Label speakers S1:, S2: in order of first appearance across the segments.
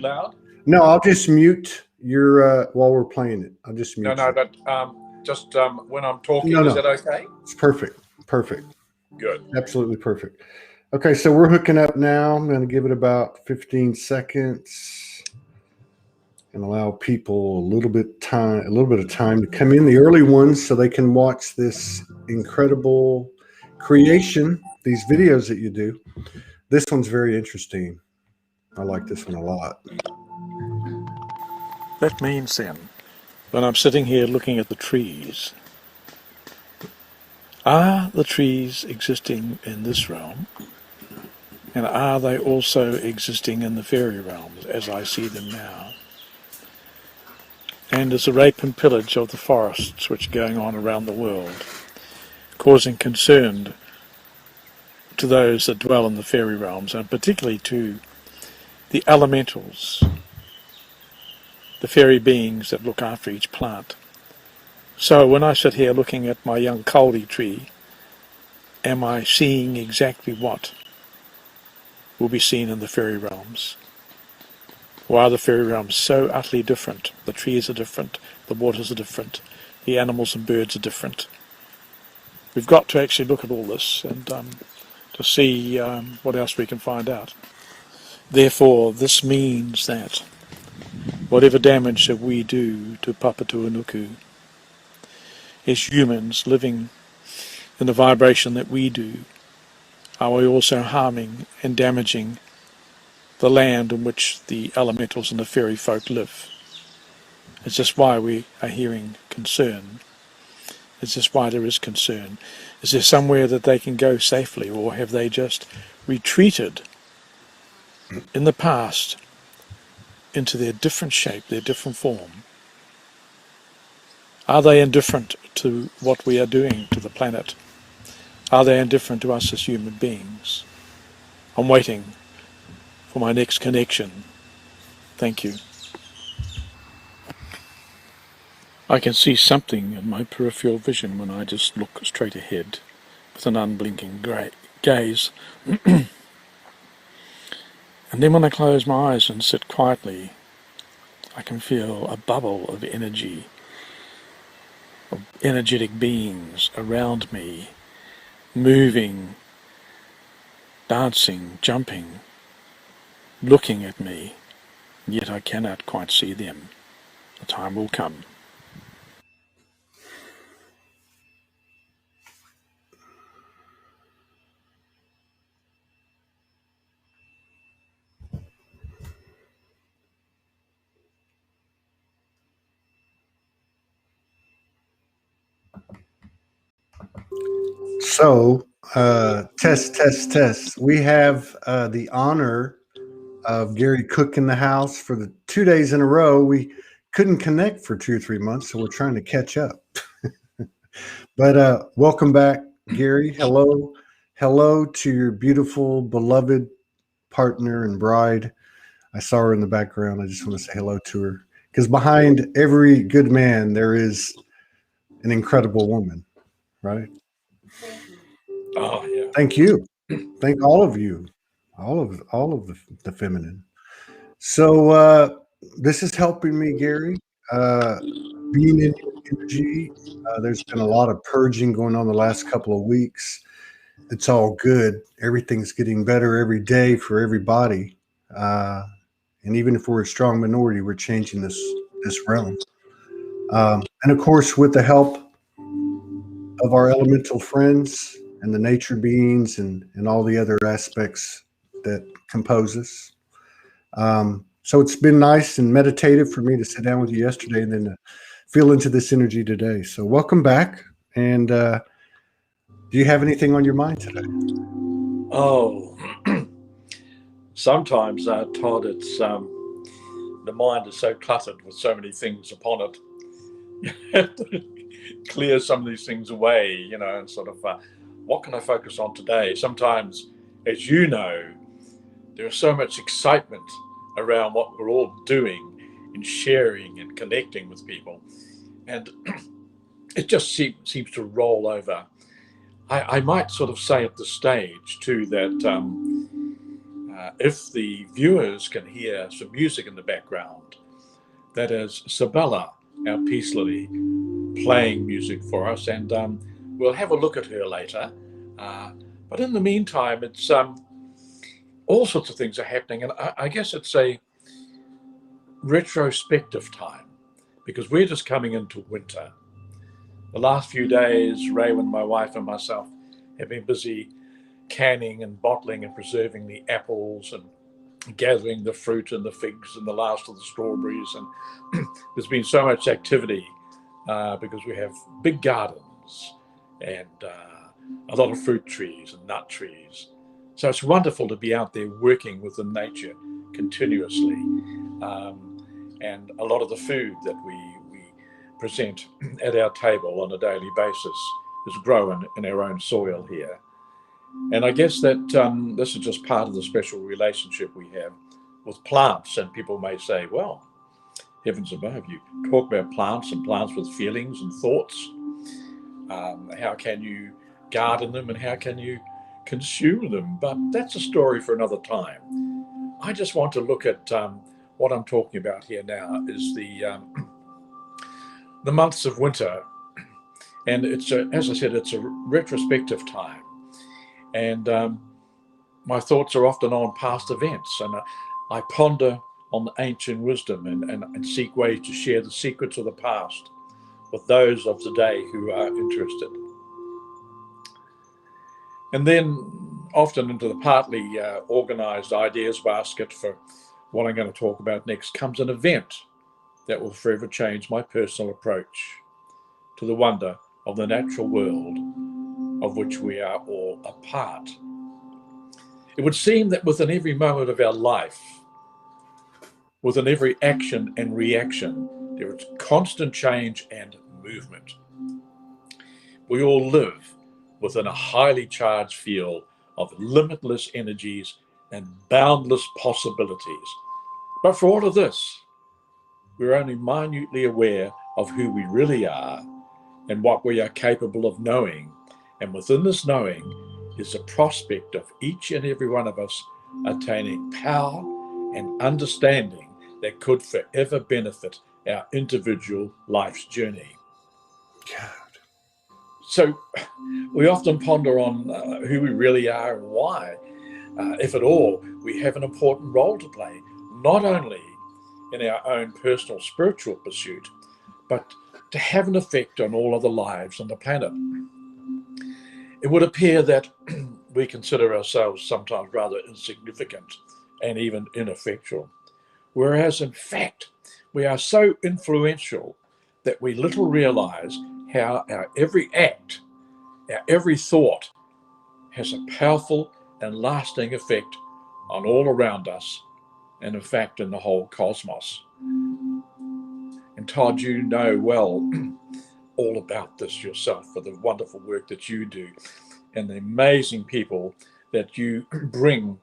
S1: loud?
S2: No, I'll just mute your while we're playing it. I'll just
S1: No,
S2: mute
S1: no,
S2: you.
S1: but just when I'm
S2: No,
S1: talking, is
S2: no,
S1: that okay?
S2: it's perfect. Perfect.
S1: Good.
S2: Absolutely perfect. Okay, so we're hooking up now. I'm going to give it about 15 seconds and allow people a little bit of time to come in, the early ones, so they can watch this incredible creation, these videos that you do. This one's very interesting. I like this one a lot.
S3: That means then, when I'm sitting here looking at the trees, are the trees existing in this realm? And are they also existing in the fairy realms as I see them now? And is the rape and pillage of the forests which are going on around the world causing concern to those that dwell in the fairy realms, and particularly to the elementals, the fairy beings that look after each plant? So when I sit here looking at my young kauri tree, am I seeing exactly what will be seen in the fairy realms? Or are the fairy realms so utterly different? The trees are different, the waters are different, the animals and birds are different. We've got to actually look at all this and to see what else we can find out. Therefore, this means that whatever damage that we do to Papatūānuku as humans living in the vibration that we do, are we also harming and damaging the land in which the elementals and the fairy folk live? It's just why we are hearing concern. It's just why there is concern. Is there somewhere that they can go safely, or have they just retreated in the past into their different shape, their different form? Are they indifferent to what we are doing to the planet? Are they indifferent to us as human beings? I'm waiting for my next connection. Thank you. I can see something in my peripheral vision when I just look straight ahead with an unblinking gaze. And then when I close my eyes and sit quietly, I can feel a bubble of energy, of energetic beings around me, moving, dancing, jumping, looking at me, yet I cannot quite see them. The time will come.
S2: So, test. We have the honor of Gary Cook in the house for the 2 days in a row. We couldn't connect for 2 or 3 months, so we're trying to catch up. But welcome back, Gary. Hello to your beautiful, beloved partner and bride. I saw her in the background. I just want to say hello to her, because behind every good man there is an incredible woman, right?
S1: Oh, yeah.
S2: Thank you. Thank all of you, all of the feminine. So this is helping me, Gary. Uh, Being in your energy, there's been a lot of purging going on the last couple of weeks. It's all good. Everything's getting better every day for everybody. Uh, and even if we're a strong minority, we're changing this realm. And of course, with the help of our elemental friends and the nature beings and all the other aspects that compose us. So it's been nice and meditative for me to sit down with you yesterday and then to feel into this energy today. So welcome back. And do you have anything on your mind today?
S1: Oh, sometimes, Todd, it's the mind is so cluttered with so many things upon it. You have to clear some of these things away, and sort of what can I focus on today? Sometimes, as you know, there's so much excitement around what we're all doing and sharing and connecting with people. And it just seems to roll over. I might sort of say at this stage, too, that if the viewers can hear some music in the background, that is Sabella, our peace lily, playing music for us, and we'll have a look at her later. But in the meantime, it's all sorts of things are happening, and I guess it's a retrospective time because we're just coming into winter. The last few days, Raywin, my wife, and myself have been busy canning and bottling and preserving the apples and gathering the fruit and the figs and the last of the strawberries. And there's been so much activity because we have big gardens and a lot of fruit trees and nut trees. So it's wonderful to be out there working within nature continuously. And a lot of the food that we present at our table on a daily basis is grown in our own soil here. And I guess that this is just part of the special relationship we have with plants. And people may say, well, heavens above, you talk about plants and plants with feelings and thoughts. How can you garden them and how can you consume them? But that's a story for another time. I just want to look at what I'm talking about here now is the months of winter. And it's, as I said, it's a retrospective time. And my thoughts are often on past events, and I ponder on the ancient wisdom and seek ways to share the secrets of the past with those of today who are interested. And then often into the partly organized ideas basket for what I'm going to talk about next comes an event that will forever change my personal approach to the wonder of the natural world of which we are all a part. It would seem that within every moment of our life, within every action and reaction, there is constant change and movement. We all live within a highly charged field of limitless energies and boundless possibilities. But for all of this, we're only minutely aware of who we really are and what we are capable of knowing. And within this knowing is the prospect of each and every one of us attaining power and understanding that could forever benefit our individual life's journey.
S2: God.
S1: So we often ponder on who we really are and why, if at all, we have an important role to play, not only in our own personal spiritual pursuit, but to have an effect on all other lives on the planet. It would appear that we consider ourselves sometimes rather insignificant and even ineffectual, whereas in fact, we are so influential that we little realize how our every act, our every thought has a powerful and lasting effect on all around us and in fact in the whole cosmos. And Todd, you know well all about this yourself for the wonderful work that you do and the amazing people that you bring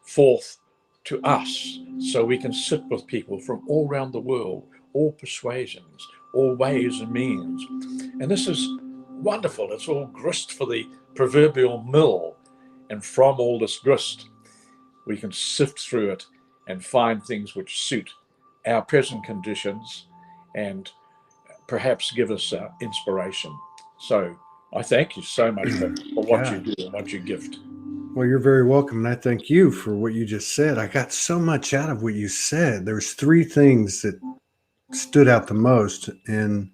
S1: forth to us so we can sit with people from all around the world, all persuasions, all ways and means. And this is wonderful. It's all grist for the proverbial mill. And from all this grist, we can sift through it and find things which suit our present conditions and perhaps give us inspiration. So I thank you so much for what you do and what you gift.
S2: Well, you're very welcome. And I thank you for what you just said. I got so much out of what you said. There's three things that stood out the most. And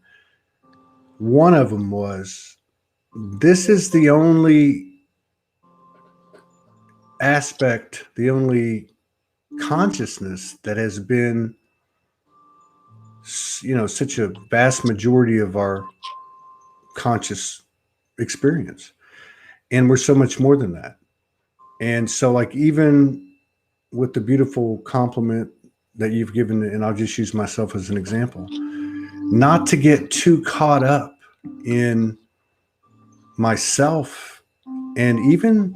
S2: one of them was, this is the only aspect, the only consciousness that has been, such a vast majority of our conscious experience. And we're so much more than that. And so, like, even with the beautiful compliment that you've given, and I'll just use myself as an example, not to get too caught up in myself and even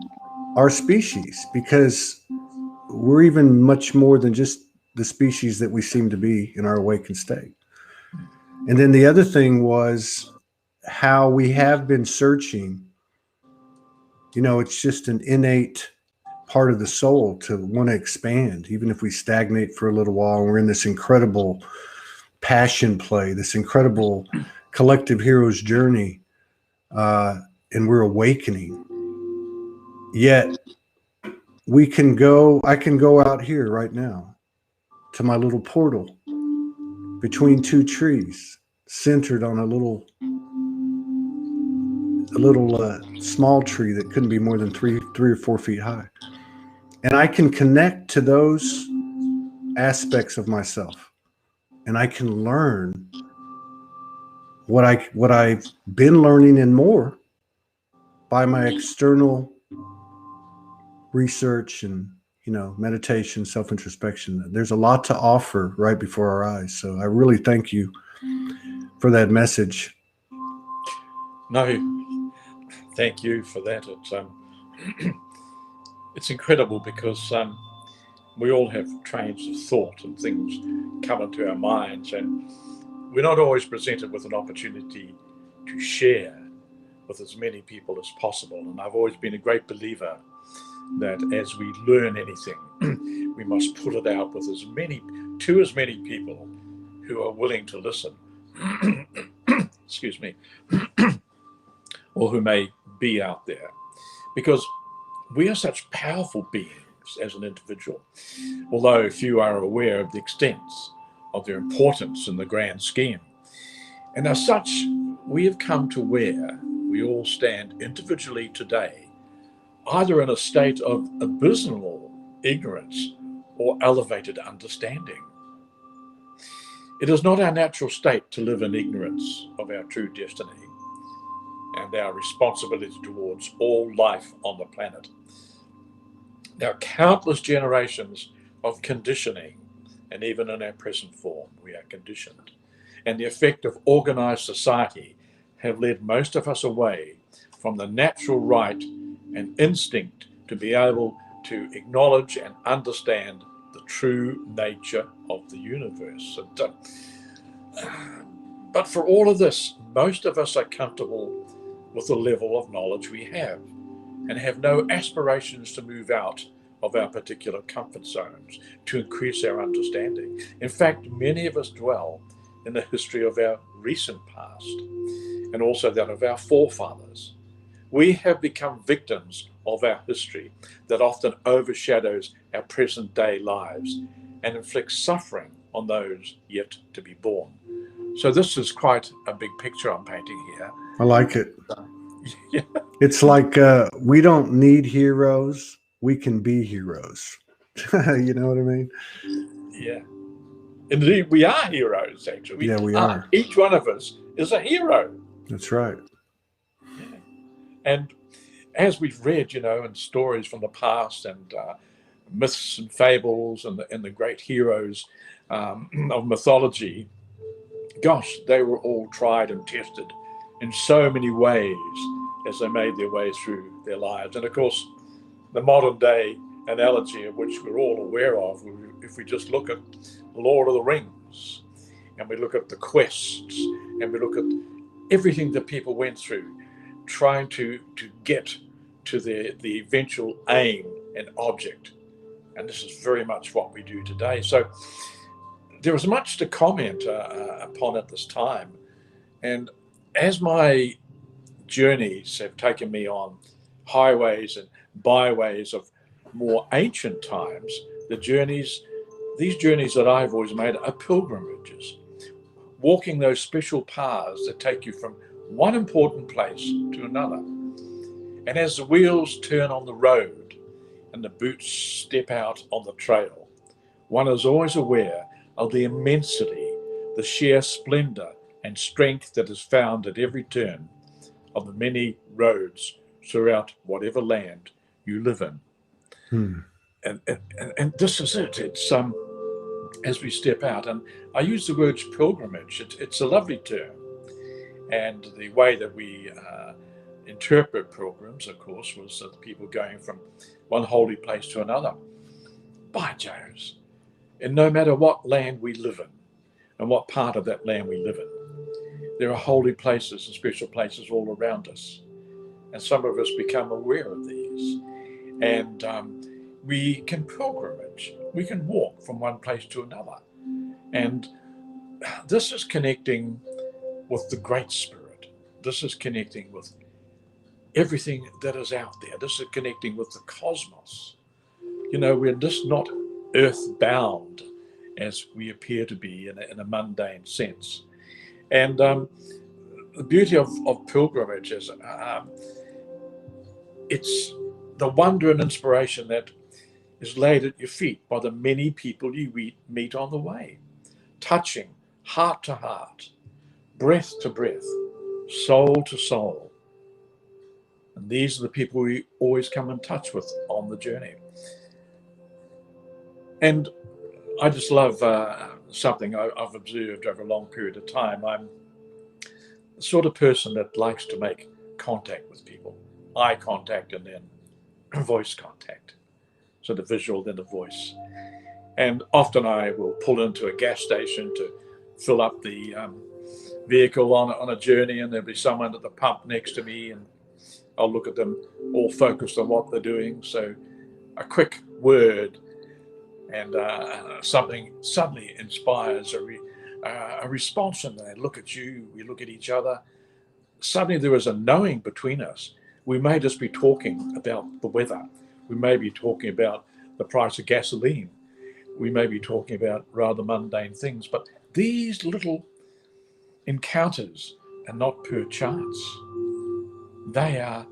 S2: our species, because we're even much more than just the species that we seem to be in our awakened state. And then the other thing was how we have been searching. It's just an innate part of the soul to want to expand, even if we stagnate for a little while. We're in this incredible passion play, this incredible collective hero's journey, and we're awakening. Yet I can go out here right now to my little portal between two trees, centered on a little small tree that couldn't be more than three or 4 feet high. And I can connect to those aspects of myself, and I can learn what I've been learning and more by my external research and, meditation, self-introspection. There's a lot to offer right before our eyes. So I really thank you for that message.
S1: No, thank you for that. It's incredible because we all have trains of thought and things come into our minds, and we're not always presented with an opportunity to share with as many people as possible. And I've always been a great believer that as we learn anything, we must put it out with as many people who are willing to listen. Excuse me. Or who may be out there, because we are such powerful beings as an individual, although few are aware of the extent of their importance in the grand scheme. And as such, we have come to where we all stand individually today, either in a state of abysmal ignorance or elevated understanding. It is not our natural state to live in ignorance of our true destiny and our responsibility towards all life on the planet. There are countless generations of conditioning, and even in our present form, we are conditioned. And the effect of organized society have led most of us away from the natural right and instinct to be able to acknowledge and understand the true nature of the universe. But for all of this, most of us are comfortable with the level of knowledge we have and have no aspirations to move out of our particular comfort zones to increase our understanding. In fact, many of us dwell in the history of our recent past and also that of our forefathers. We have become victims of our history that often overshadows our present day lives and inflicts suffering on those yet to be born. So this is quite a big picture I'm painting here.
S2: I like it.
S1: Yeah.
S2: It's like we don't need heroes. We can be heroes. You know what I mean?
S1: Yeah. Indeed, we are heroes, actually.
S2: Yeah, we are.
S1: Each one of us is a hero.
S2: That's right.
S1: Yeah. And as we've read, in stories from the past and myths and fables and the great heroes of mythology, gosh, they were all tried and tested in so many ways as they made their way through their lives. And of course, the modern day analogy of which we're all aware of, if we just look at Lord of the Rings and we look at the quests and we look at everything that people went through trying to get to the eventual aim and object. And this is very much what we do today. So there was much to comment upon at this time. And as my journeys have taken me on highways and byways of more ancient times, these journeys that I've always made are pilgrimages, walking those special paths that take you from one important place to another. And as the wheels turn on the road and the boots step out on the trail, one is always aware of the immensity, the sheer splendor and strength that is found at every turn of the many roads throughout whatever land you live in. And this is it. It's as we step out, and I use the word pilgrimage. It's a lovely term, and the way that we interpret pilgrims, of course, was that people going from one holy place to another. By Jove, and no matter what land we live in and what part of that land we live in, there are holy places and special places all around us, and some of us become aware of these. And we can pilgrimage. We can walk from one place to another. And this is connecting with the Great Spirit. This is connecting with everything that is out there. This is connecting with the cosmos. You know, we're just not earthbound as we appear to be in a mundane sense. And the beauty of pilgrimage is it's the wonder and inspiration that is laid at your feet by the many people you meet on the way, touching heart to heart, breath to breath, soul to soul. And these are the people we always come in touch with on the journey. And I just love something I've observed over a long period of time. I'm the sort of person that likes to make contact with people, eye contact and then voice contact. So the visual, then the voice. And often I will pull into a gas station to fill up the vehicle on a journey, and there'll be someone at the pump next to me, and I'll look at them all focused on what they're doing. So a quick word and something suddenly inspires a response, and they look at you, we look at each other. Suddenly there is a knowing between us. We may just be talking about the weather. We may be talking about the price of gasoline. We may be talking about rather mundane things, but these little encounters are not per chance. They are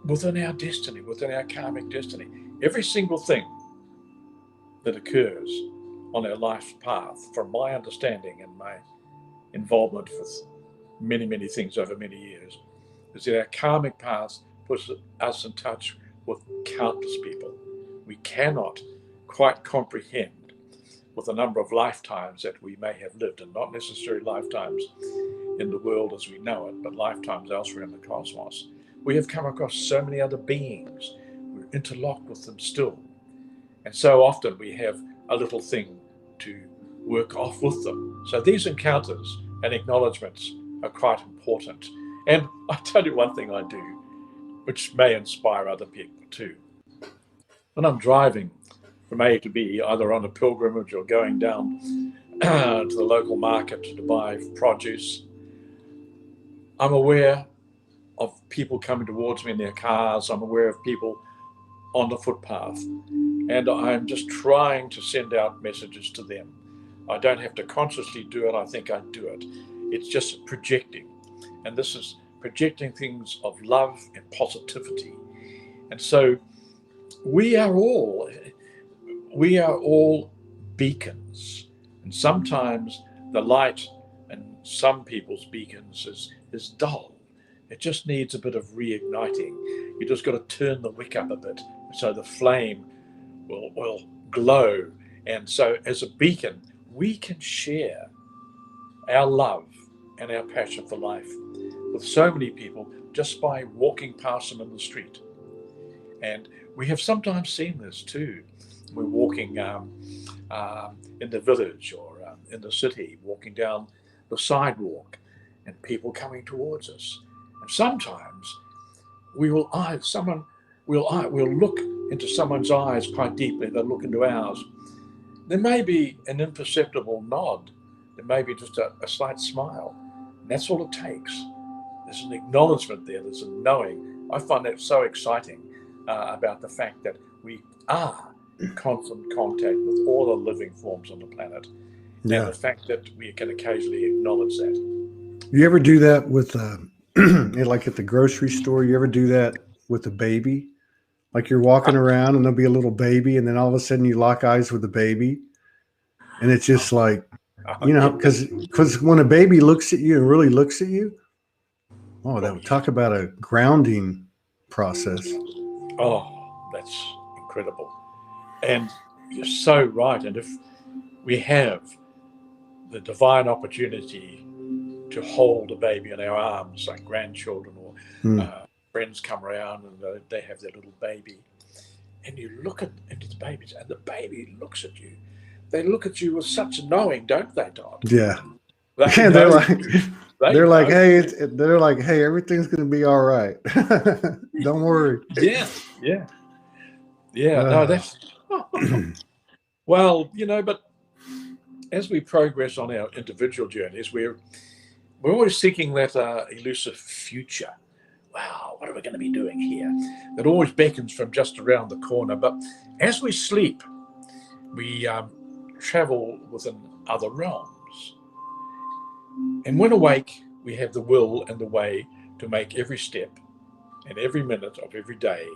S1: within our destiny, within our karmic destiny. Every single thing that occurs on our life's path, from my understanding and my involvement with many, many things over many years, is that our karmic path puts us in touch with countless people. We cannot quite comprehend with the number of lifetimes that we may have lived, and not necessarily lifetimes in the world as we know it, but lifetimes elsewhere in the cosmos. We have come across so many other beings. We're interlocked with them still. And so often we have a little thing to work off with them. So these encounters and acknowledgements are quite important. And I tell you one thing I do, which may inspire other people too. When I'm driving from A to B, either on a pilgrimage or going down to the local market to buy produce, I'm aware of people coming towards me in their cars. I'm aware of people on the footpath, and I'm just trying to send out messages to them. I don't have to consciously do it. I think I do it. It's just projecting, and this is projecting things of love and positivity. And so we are all beacons, and sometimes the light in some people's beacons is dull. It just needs a bit of reigniting. You just got to turn the wick up a bit so the flame will glow. And so as a beacon, we can share our love and our passion for life with so many people just by walking past them in the street. And we have sometimes seen this too. We're walking in the village or in the city, walking down the sidewalk, and people coming towards us. And sometimes we'll look into someone's eyes quite deeply. They'll look into ours. There may be an imperceptible nod. There may be just a slight smile. And that's all it takes. There's an acknowledgement there. There's a knowing. I find that so exciting about the fact that we are in constant contact with all the living forms on the planet. Yeah. And the fact that we can occasionally acknowledge that.
S2: You ever do that with, like at the grocery store, you ever do that with a baby? Like you're walking around and there'll be a little baby, and then all of a sudden you lock eyes with the baby. And it's just like, you know, because when a baby looks at you and really looks at you, that would talk about a grounding process.
S1: Oh, that's incredible. And you're so right. And if we have the divine opportunity to hold a baby in our arms, like grandchildren or friends come around and they have their little baby, and you look into the babies and the baby looks at you. They look at you with such knowing, don't they, Todd?
S2: Yeah.
S1: They're
S2: like, hey, everything's going to be all right. Don't worry.
S1: Yeah. Yeah, no, that's well, but as we progress on our individual journeys, we're always seeking that elusive future. Wow, what are we going to be doing here? That always beckons from just around the corner. But as we sleep, we travel within other realms. And when awake, we have the will and the way to make every step and every minute of every day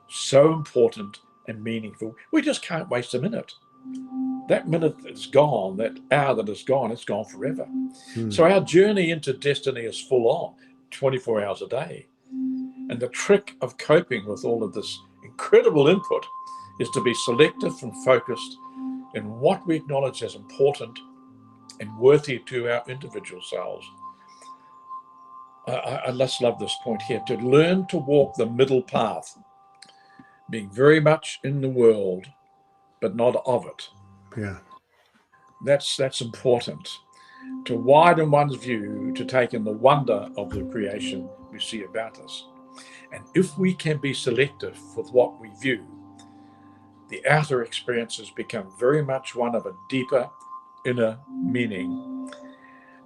S1: so important and meaningful. We just can't waste a minute. That minute is gone, that hour that is gone, it's gone forever. So our journey into destiny is full on, 24 hours a day. And the trick of coping with all of this incredible input is to be selective and focused in what we acknowledge as important and worthy to our individual selves. I just love this point here, to learn to walk the middle path, being very much in the world, but not of it.
S2: Yeah.
S1: That's important. To widen one's view, to take in the wonder of the creation we see about us. And if we can be selective with what we view, the outer experiences become very much one of a deeper inner meaning.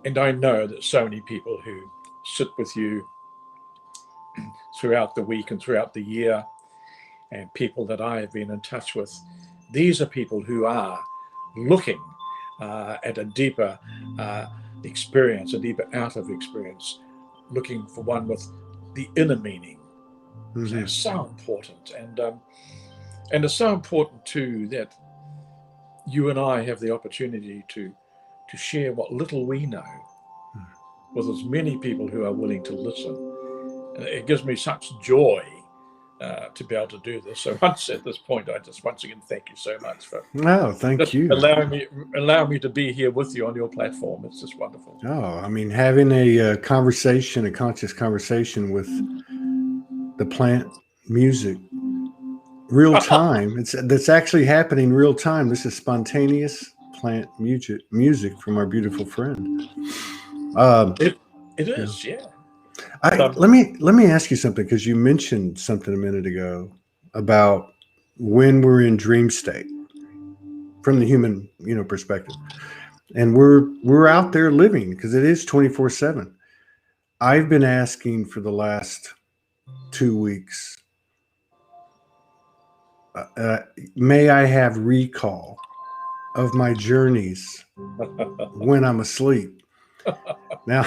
S1: And I know that so many people who sit with you throughout the week and throughout the year, and people that I have been in touch with, these are people who are looking at a deeper experience, a deeper out of experience, looking for one with the inner meaning. So it's so important, and it's so important too that you and I have the opportunity to share what little we know with as many people who are willing to listen. And it gives me such joy to be able to do this. So once at this point, I just once again thank you so much for
S2: thank you.
S1: allowing me to be here with you on your platform. It's just wonderful.
S2: I mean, having a conversation, a conscious conversation with the plant music, real time. That's actually happening real time. This is spontaneous plant music from our beautiful friend.
S1: It is, yeah.
S2: Let me ask you something, because you mentioned something a minute ago about when we're in dream state from the human perspective, and we're out there living, because it is 24/7. I've been asking for the last 2 weeks, may I have recall of my journeys when I'm asleep. Now,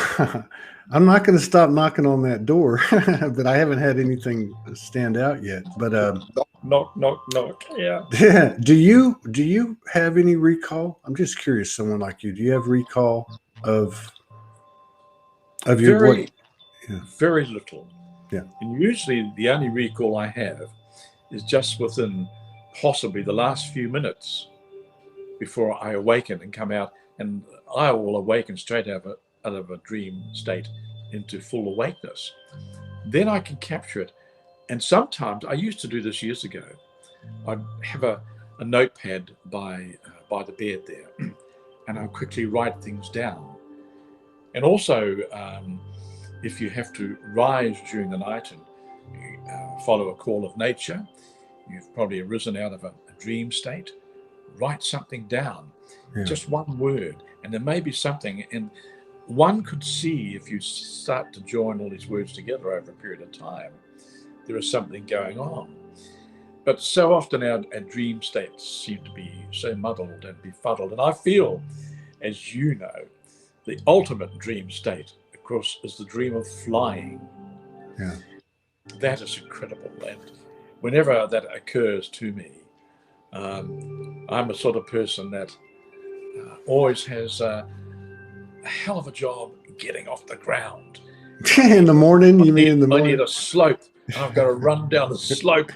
S2: I'm not going to stop knocking on that door, but I haven't had anything stand out yet. But
S1: knock, knock, knock. Yeah.
S2: Do you have any recall? I'm just curious. Someone like you, do you have recall of your
S1: very little?
S2: Yeah.
S1: And usually, the only recall I have is just within possibly the last few minutes before I awaken and come out, and I will awaken straight out of a dream state into full awakeness. Then I can capture it. And sometimes, I used to do this years ago, I'd have a notepad by the bed there, and I'll quickly write things down. And also, if you have to rise during the night and follow a call of nature, you've probably arisen out of a dream state, write something down, just one word, and there may be something, and one could see, if you start to join all these words together over a period of time, there is something going on. But so often our dream states seem to be so muddled and befuddled, and I feel, as you know, the ultimate dream state, of course, is the dream of flying.
S2: Yeah.
S1: That is incredible, and whenever that occurs to me, I'm a sort of person that always has a hell of a job getting off the ground.
S2: In the morning, you mean in the morning?
S1: I need a slope. I've got to run down the slope,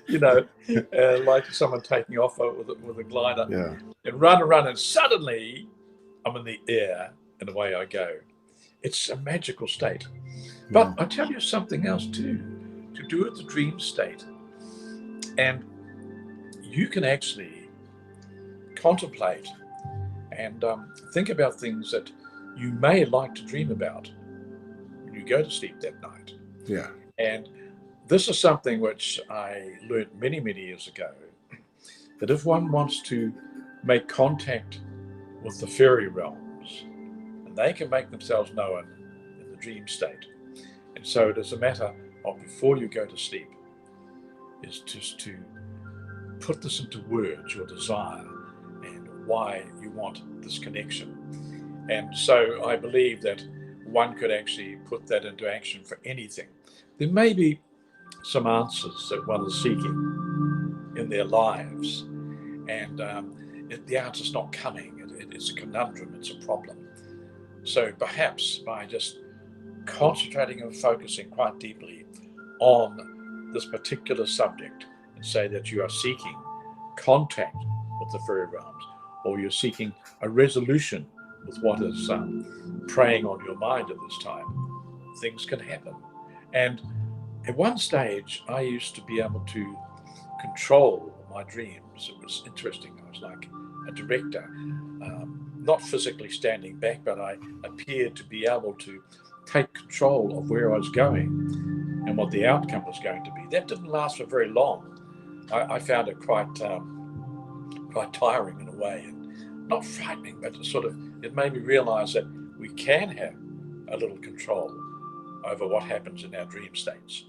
S1: like someone taking off with a glider, and run, and suddenly I'm in the air, and away I go. It's a magical state. But I tell you something else too, to do with the dream state. And you can actually contemplate and think about things that you may like to dream about when you go to sleep that night.
S2: Yeah.
S1: And this is something which I learned many, many years ago, that if one wants to make contact with the fairy realms, and they can make themselves known in the dream state. And so it is a matter of, before you go to sleep, is just to put this into words, your desire, and why you want this connection. And so I believe that one could actually put that into action for anything. There may be some answers that one is seeking in their lives, and the answer's not coming. It's a conundrum, it's a problem. So perhaps by just concentrating and focusing quite deeply on this particular subject, and say that you are seeking contact with the fairy realms, or you're seeking a resolution with what is preying on your mind at this time, things can happen. And at one stage, I used to be able to control my dreams. It was interesting. I was like a director, not physically standing back, but I appeared to be able to take control of where I was going and what the outcome was going to be. That didn't last for very long. I found it quite tiring in a way, and not frightening, but it made me realize that we can have a little control over what happens in our dream states.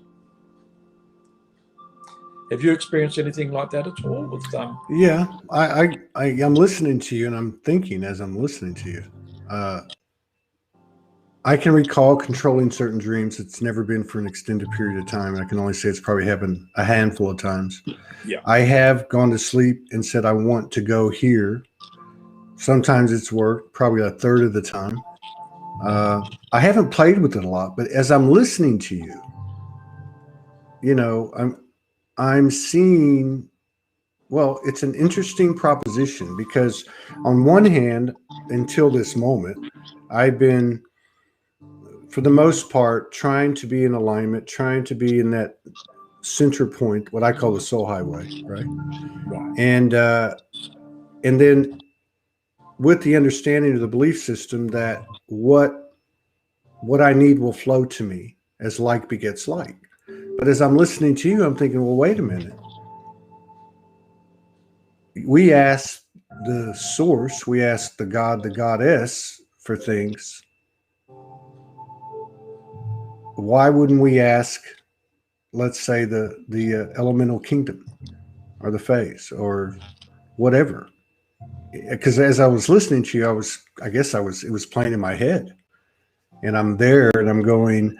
S1: Have you experienced anything like that at all? With
S2: Yeah, I'm listening to you, and I'm thinking as I'm listening to you. I can recall controlling certain dreams. It's never been for an extended period of time. I can only say it's probably happened a handful of times.
S1: Yeah.
S2: I have gone to sleep and said, I want to go here. Sometimes it's worked, probably a third of the time. I haven't played with it a lot, but as I'm listening to you, I'm seeing, well, it's an interesting proposition, because on one hand, until this moment, I've been, for the most part, trying to be in alignment, trying to be in that center point, what I call the soul highway, right? And then with the understanding of the belief system that what I need will flow to me as like begets like. But as I'm listening to you, I'm thinking, well, wait a minute. We ask the source, we ask the God, the goddess for things. Why wouldn't we ask, let's say, the elemental kingdom or the phase or whatever? Because as I was listening to you, it was playing in my head, and I'm there and I'm going,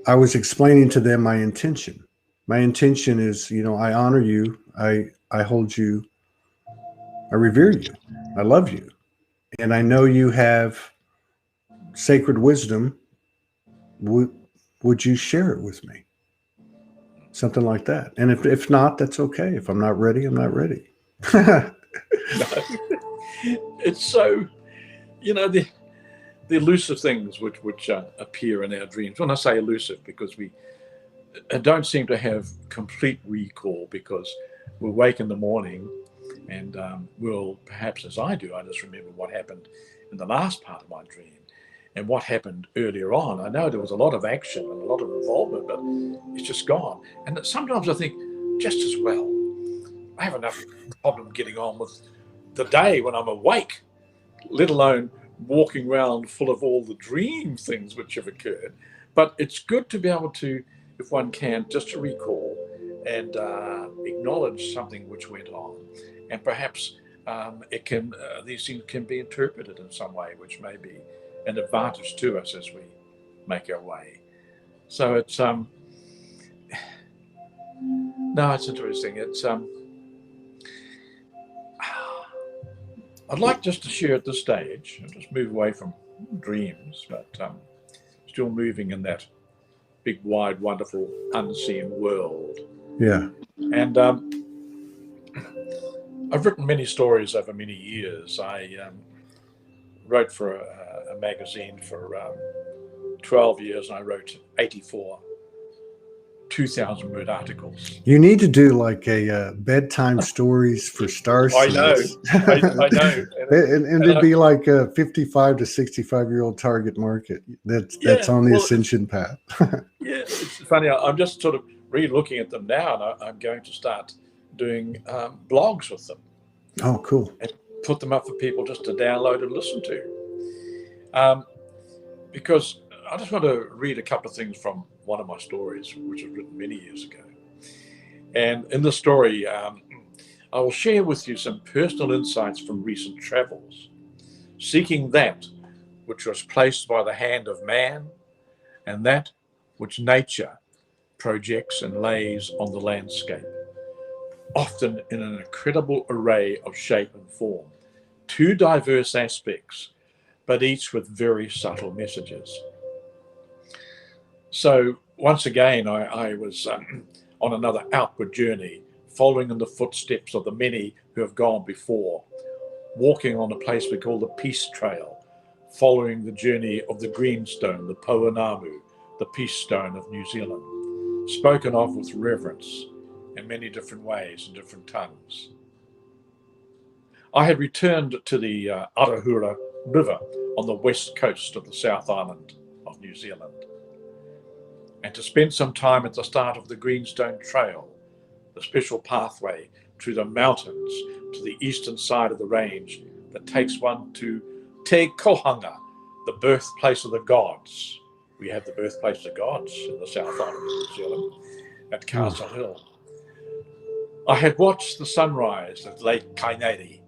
S2: I was explaining to them my intention. My intention is, I honor you. I hold you. I revere you. I love you. And I know you have sacred wisdom. Would you share it with me? Something like that. And if not, that's okay. If I'm not ready, I'm not ready.
S1: It's so, the elusive things which appear in our dreams. When I say elusive, because we don't seem to have complete recall, because we'll wake in the morning and we'll, perhaps as I do, I just remember what happened in the last part of my dream and what happened earlier on. I know there was a lot of action and a lot of involvement, but it's just gone. And sometimes I think, just as well, I have enough problem getting on with the day when I'm awake, let alone walking around full of all the dream things which have occurred. But it's good to be able to, if one can, just to recall and acknowledge something which went on, and perhaps these things can be interpreted in some way which may be an advantage to us as we make our way. So it's it's interesting. It's I'd like just to share at this stage, and just move away from dreams, but still moving in that big, wide, wonderful, unseen world.
S2: Yeah.
S1: And I've written many stories over many years. I wrote for a magazine for 12 years, and I wrote 84 2,000-word articles.
S2: You need to do like a bedtime stories for star
S1: I know,
S2: seeds.
S1: I know.
S2: And it'd be like a 55 to 65-year-old target market that's on the
S1: well,
S2: ascension path.
S1: yeah, it's funny. I'm just sort of re-looking at them now, and I'm going to start doing blogs with them.
S2: Oh, cool.
S1: And put them up for people just to download and listen to. Because I just want to read a couple of things from one of my stories, which was written many years ago. And in the story, I will share with you some personal insights from recent travels, seeking that which was placed by the hand of man and that which nature projects and lays on the landscape, often in an incredible array of shape and form, two diverse aspects, but each with very subtle messages. So once again, I was on another outward journey, following in the footsteps of the many who have gone before, walking on a place we call the Peace Trail, following the journey of the Greenstone, the Pouanamu, the Peace Stone of New Zealand, spoken of with reverence in many different ways and different tongues. I had returned to the Arahura River on the west coast of the South Island of New Zealand, and to spend some time at the start of the Greenstone Trail, the special pathway through the mountains to the eastern side of the range that takes one to Te Kohanga, the birthplace of the gods. We have the birthplace of the gods in the South Island of New Zealand at Castle Hill. I had watched the sunrise at Lake Kaineri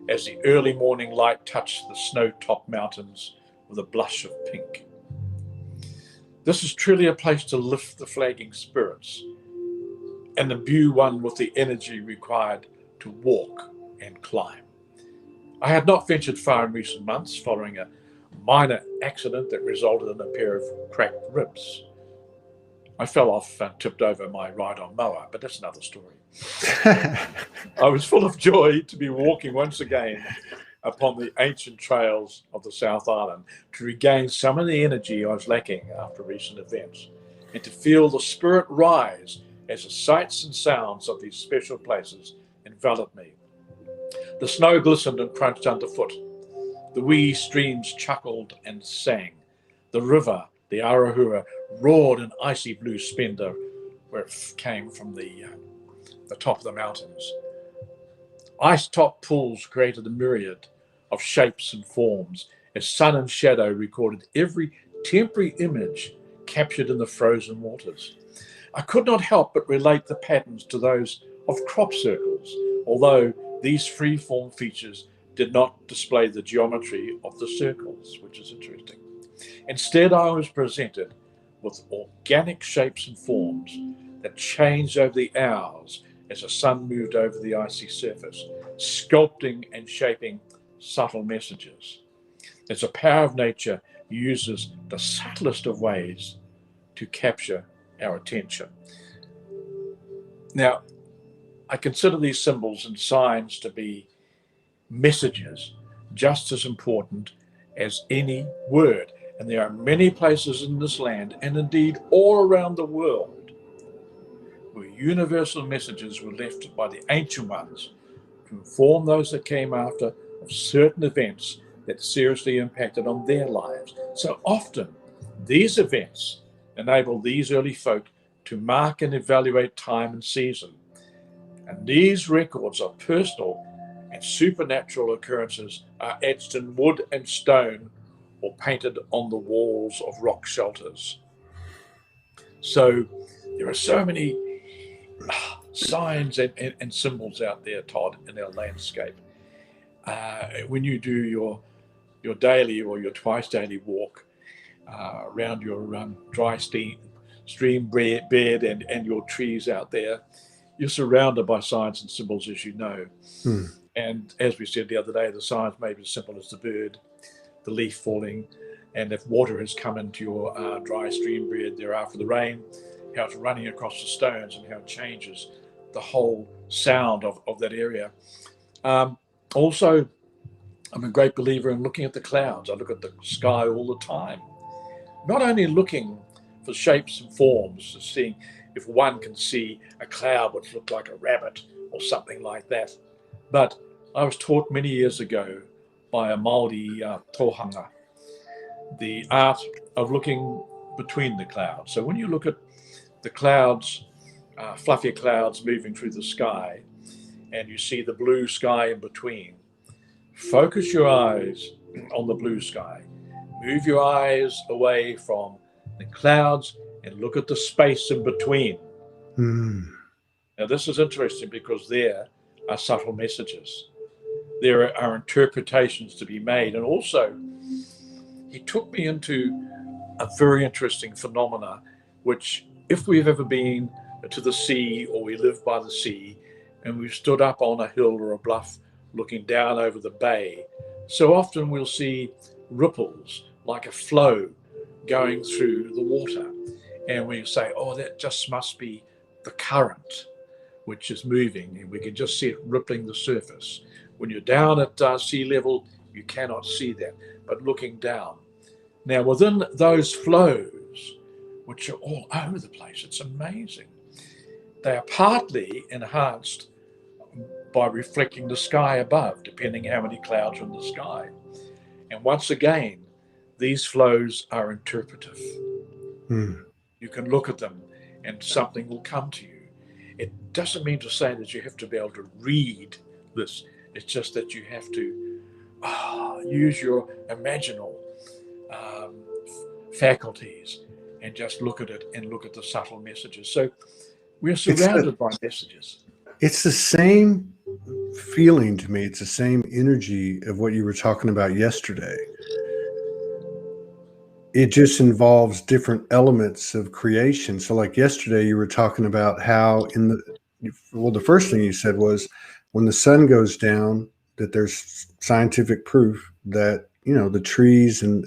S1: as the early morning light touched the snow-topped mountains with a blush of pink. This is truly a place to lift the flagging spirits and imbue one with the energy required to walk and climb. I had not ventured far in recent months following a minor accident that resulted in a pair of cracked ribs. I fell off and tipped over my ride-on mower, but that's another story. I was full of joy to be walking once again upon the ancient trails of the South Island, to regain some of the energy I was lacking after recent events, and to feel the spirit rise as the sights and sounds of these special places enveloped me. The snow glistened and crunched underfoot. The wee streams chuckled and sang. The river, the Arahura, roared in icy blue splendor where it came from the top of the mountains. Ice-top pools created a myriad of shapes and forms as sun and shadow recorded every temporary image captured in the frozen waters. I could not help but relate the patterns to those of crop circles, although these free-form features did not display the geometry of the circles, which is interesting. Instead, I was presented with organic shapes and forms that changed over the hours as the sun moved over the icy surface, sculpting and shaping subtle messages. As the power of nature uses the subtlest of ways to capture our attention. Now, I consider these symbols and signs to be messages just as important as any word. And there are many places in this land, and indeed all around the world, where universal messages were left by the ancient ones to inform those that came after of certain events that seriously impacted on their lives. So often, these events enable these early folk to mark and evaluate time and season. And these records of personal and supernatural occurrences are etched in wood and stone or painted on the walls of rock shelters. So there are so many signs and symbols out there, Todd, in our landscape. When you do your daily or your twice daily walk around your dry stream bed and your trees out there, you're surrounded by signs and symbols, as you know. And as we said the other day, the signs may be as simple as the bird, the leaf falling, and if water has come into your dry stream bed there after the rain, how it's running across the stones and how it changes the whole sound of that area. Also, I'm a great believer in looking at the clouds. I look at the sky all the time, not only looking for shapes and forms, seeing if one can see a cloud which looked like a rabbit or something like that. But I was taught many years ago by a Māori tohanga the art of looking between the clouds. So when you look at the clouds, fluffy clouds moving through the sky, and you see the blue sky in between, focus your eyes on the blue sky. Move your eyes away from the clouds and look at the space in between. Now, this is interesting because there are subtle messages. There are interpretations to be made. And also, he took me into a very interesting phenomena, which if we've ever been to the sea or we live by the sea and we've stood up on a hill or a bluff looking down over the bay, so often we'll see ripples like a flow going through the water. And we say, oh, that just must be the current which is moving, and we can just see it rippling the surface. When you're down at sea level, you cannot see that, but looking down. Now, within those flows, which are all over the place, it's amazing. They are partly enhanced by reflecting the sky above, depending how many clouds are in the sky. And once again, these flows are interpretive. You can look at them and something will come to you. It doesn't mean to say that you have to be able to read this. It's just that you have to use your imaginal faculties and just look at it and look at the subtle messages. So we're surrounded by messages.
S2: It's the same feeling to me. It's the same energy of what you were talking about yesterday. It just involves different elements of creation. So like yesterday, you were talking about how the first thing you said was when the sun goes down, that there's scientific proof that, the trees and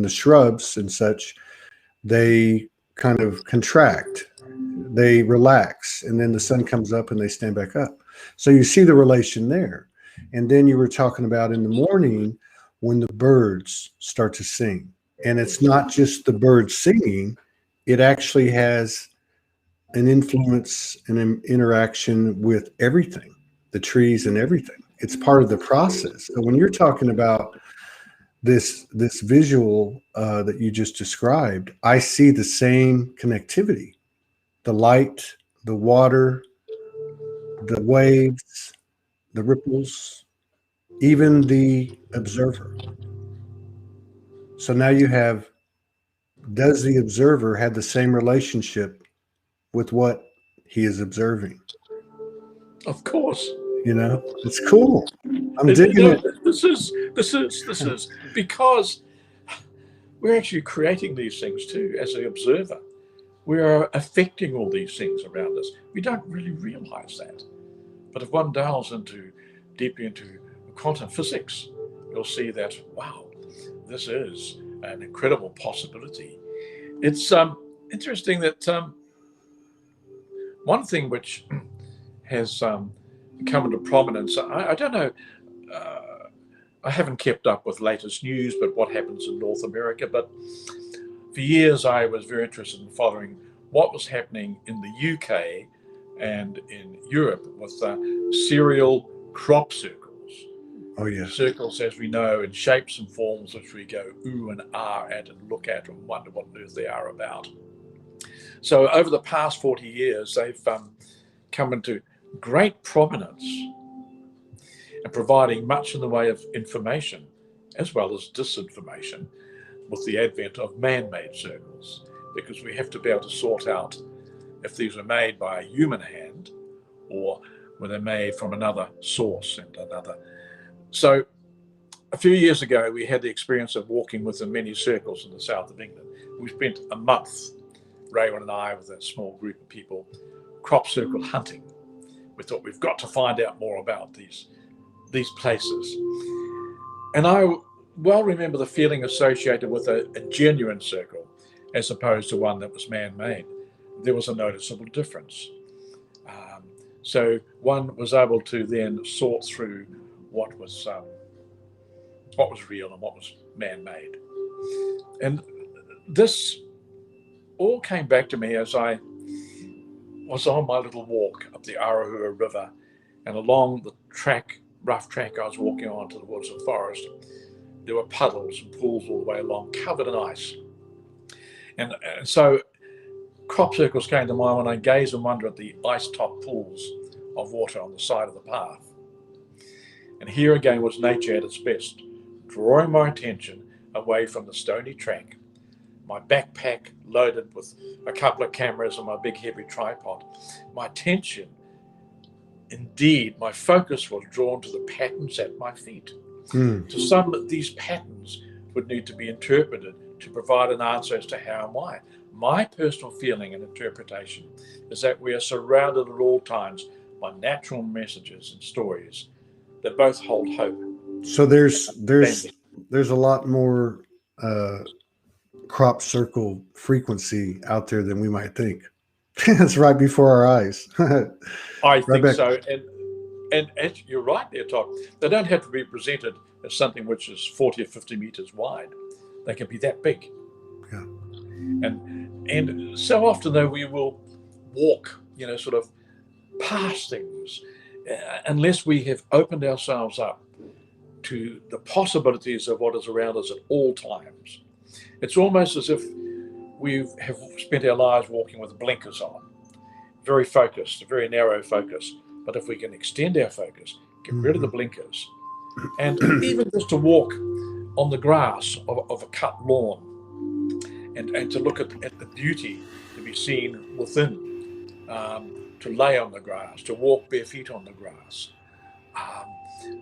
S2: the shrubs and such, they kind of contract, they relax, and then the sun comes up and they stand back up. So you see the relation there. And then you were talking about in the morning when the birds start to sing. And it's not just the birds singing, it actually has an influence and an interaction with everything, the trees and everything. It's part of the process. So when you're talking about this visual that you just described, I see the same connectivity, the light, the water, the waves, the ripples, even the observer. So now you have, does the observer have the same relationship with what he is observing?
S1: Of course.
S2: It's cool. I'm digging it.
S1: This is because we're actually creating these things too as an observer. We are affecting all these things around us. We don't really realize that. But if one delves deeply into quantum physics, you'll see that, wow, this is an incredible possibility. It's interesting that one thing which has come into prominence, I don't know, I haven't kept up with latest news, but what happens in North America. But for years, I was very interested in following what was happening in the UK and in Europe with serial crop circles.
S2: Oh, yeah.
S1: Circles, as we know, in shapes and forms which we go ooh and ah at and look at and wonder what on earth they are about. So over the past 40 years, they've come into great prominence and providing much in the way of information as well as disinformation with the advent of man-made circles, because we have to be able to sort out if these were made by a human hand or were they made from another source and another. So a few years ago, we had the experience of walking within many circles in the south of England. We spent a month, Raywin and I, with a small group of people, crop circle hunting. We thought we've got to find out more about these places. And I well remember the feeling associated with a genuine circle as opposed to one that was man-made. There was a noticeable difference. So one was able to then sort through what was real and what was man-made. And this all came back to me as I was on my little walk up the Arahura River, and along the track, rough track I was walking on to the woods and forest, there were puddles and pools all the way along, covered in ice. And so crop circles came to mind when I gaze and wonder at the ice-topped pools of water on the side of the path. And here again was nature at its best, drawing my attention away from the stony track, my backpack loaded with a couple of cameras and my big heavy tripod. My attention, indeed, my focus was drawn to the patterns at my feet. To some, these patterns would need to be interpreted to provide an answer as to how and why. My personal feeling and interpretation is that we are surrounded at all times by natural messages and stories that both hold hope.
S2: So there's a lot more crop circle frequency out there than we might think. It's right before our eyes.
S1: I think so. And you're right there, Todd. They don't have to be presented as something which is 40 or 50 meters wide. They can be that big.
S2: Yeah.
S1: And so often, though, we will walk, sort of past things, unless we have opened ourselves up to the possibilities of what is around us at all times. It's almost as if we have spent our lives walking with blinkers on, very focused, a very narrow focus. But if we can extend our focus, get rid of the blinkers, and even just to walk on the grass of a cut lawn, and to look at the beauty to be seen within, to lay on the grass, to walk bare feet on the grass,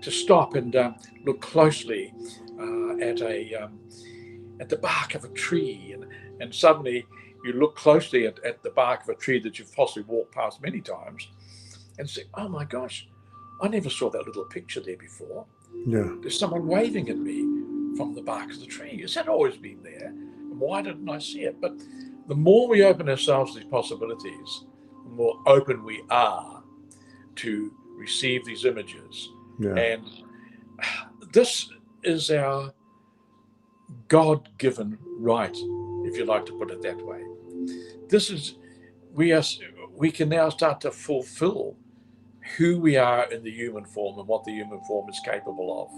S1: to stop and look closely at the bark of a tree, and suddenly you look closely at the bark of a tree that you've possibly walked past many times, and say, oh my gosh, I never saw that little picture there before.
S2: Yeah.
S1: There's someone waving at me from the bark of the tree. Has that always been there? And why didn't I see it? But the more we open ourselves to these possibilities, the more open we are to receive these images.
S2: Yeah.
S1: And this is our God-given right, if you like to put it that way. This is, we can now start to fulfill who we are in the human form and what the human form is capable of.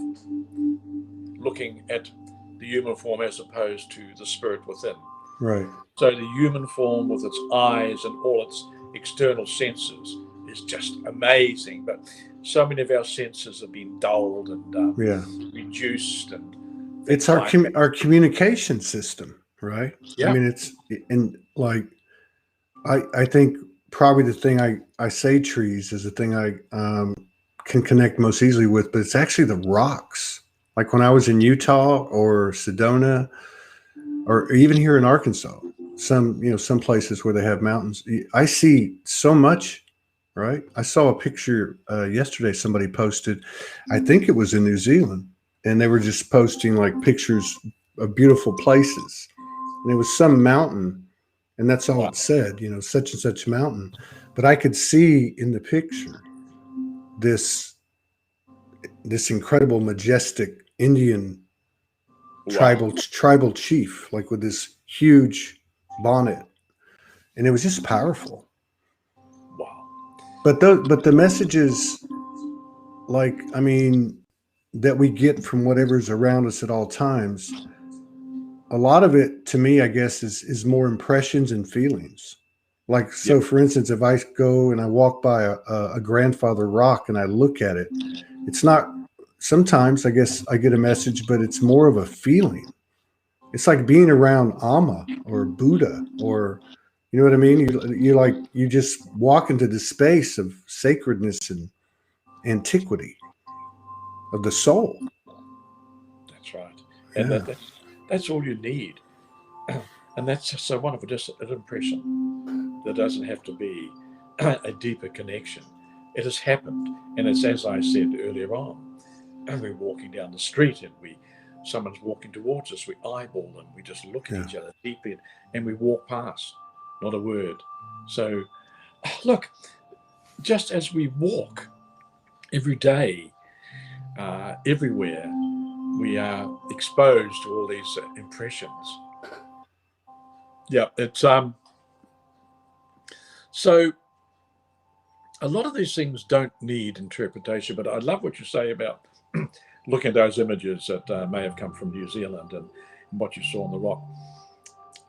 S1: Looking at the human form as opposed to the spirit within.
S2: Right.
S1: So the human form with its eyes and all its external senses is just amazing. But so many of our senses have been dulled and reduced. And
S2: it's our communication system, right?
S1: Yeah.
S2: I mean, I think probably the thing I say trees is the thing I can connect most easily with, but it's actually the rocks. Like when I was in Utah or Sedona, or even here in Arkansas, some places where they have mountains, I see so much, right? I saw a picture yesterday somebody posted, I think it was in New Zealand, and they were just posting like pictures of beautiful places. And it was some mountain, and that's all it said, such and such mountain. But I could see in the picture this incredible, majestic Indian tribal chief, like with this huge bonnet, and it was just powerful.
S1: Wow.
S2: But the messages, that we get from whatever's around us at all times, a lot of it to me, I guess, is more impressions and feelings. Like, so for instance, if I go and I walk by a grandfather rock and I look at it, it's not, sometimes I guess I get a message, but it's more of a feeling. It's like being around Amma or Buddha, or, you know what I mean? You just walk into the space of sacredness and antiquity of the soul.
S1: That's right. And that's all you need. And that's just so wonderful, just an impression. There doesn't have to be a deeper connection. It has happened. And it's as I said earlier on, and we're walking down the street and someone's walking towards us, we eyeball them, we just look at each other deeply, and we walk past, not a word. So look, just as we walk every day, everywhere, we are exposed to all these impressions. Yeah, it's so a lot of these things don't need interpretation, but I love what you say about looking at those images that may have come from New Zealand and what you saw on the rock.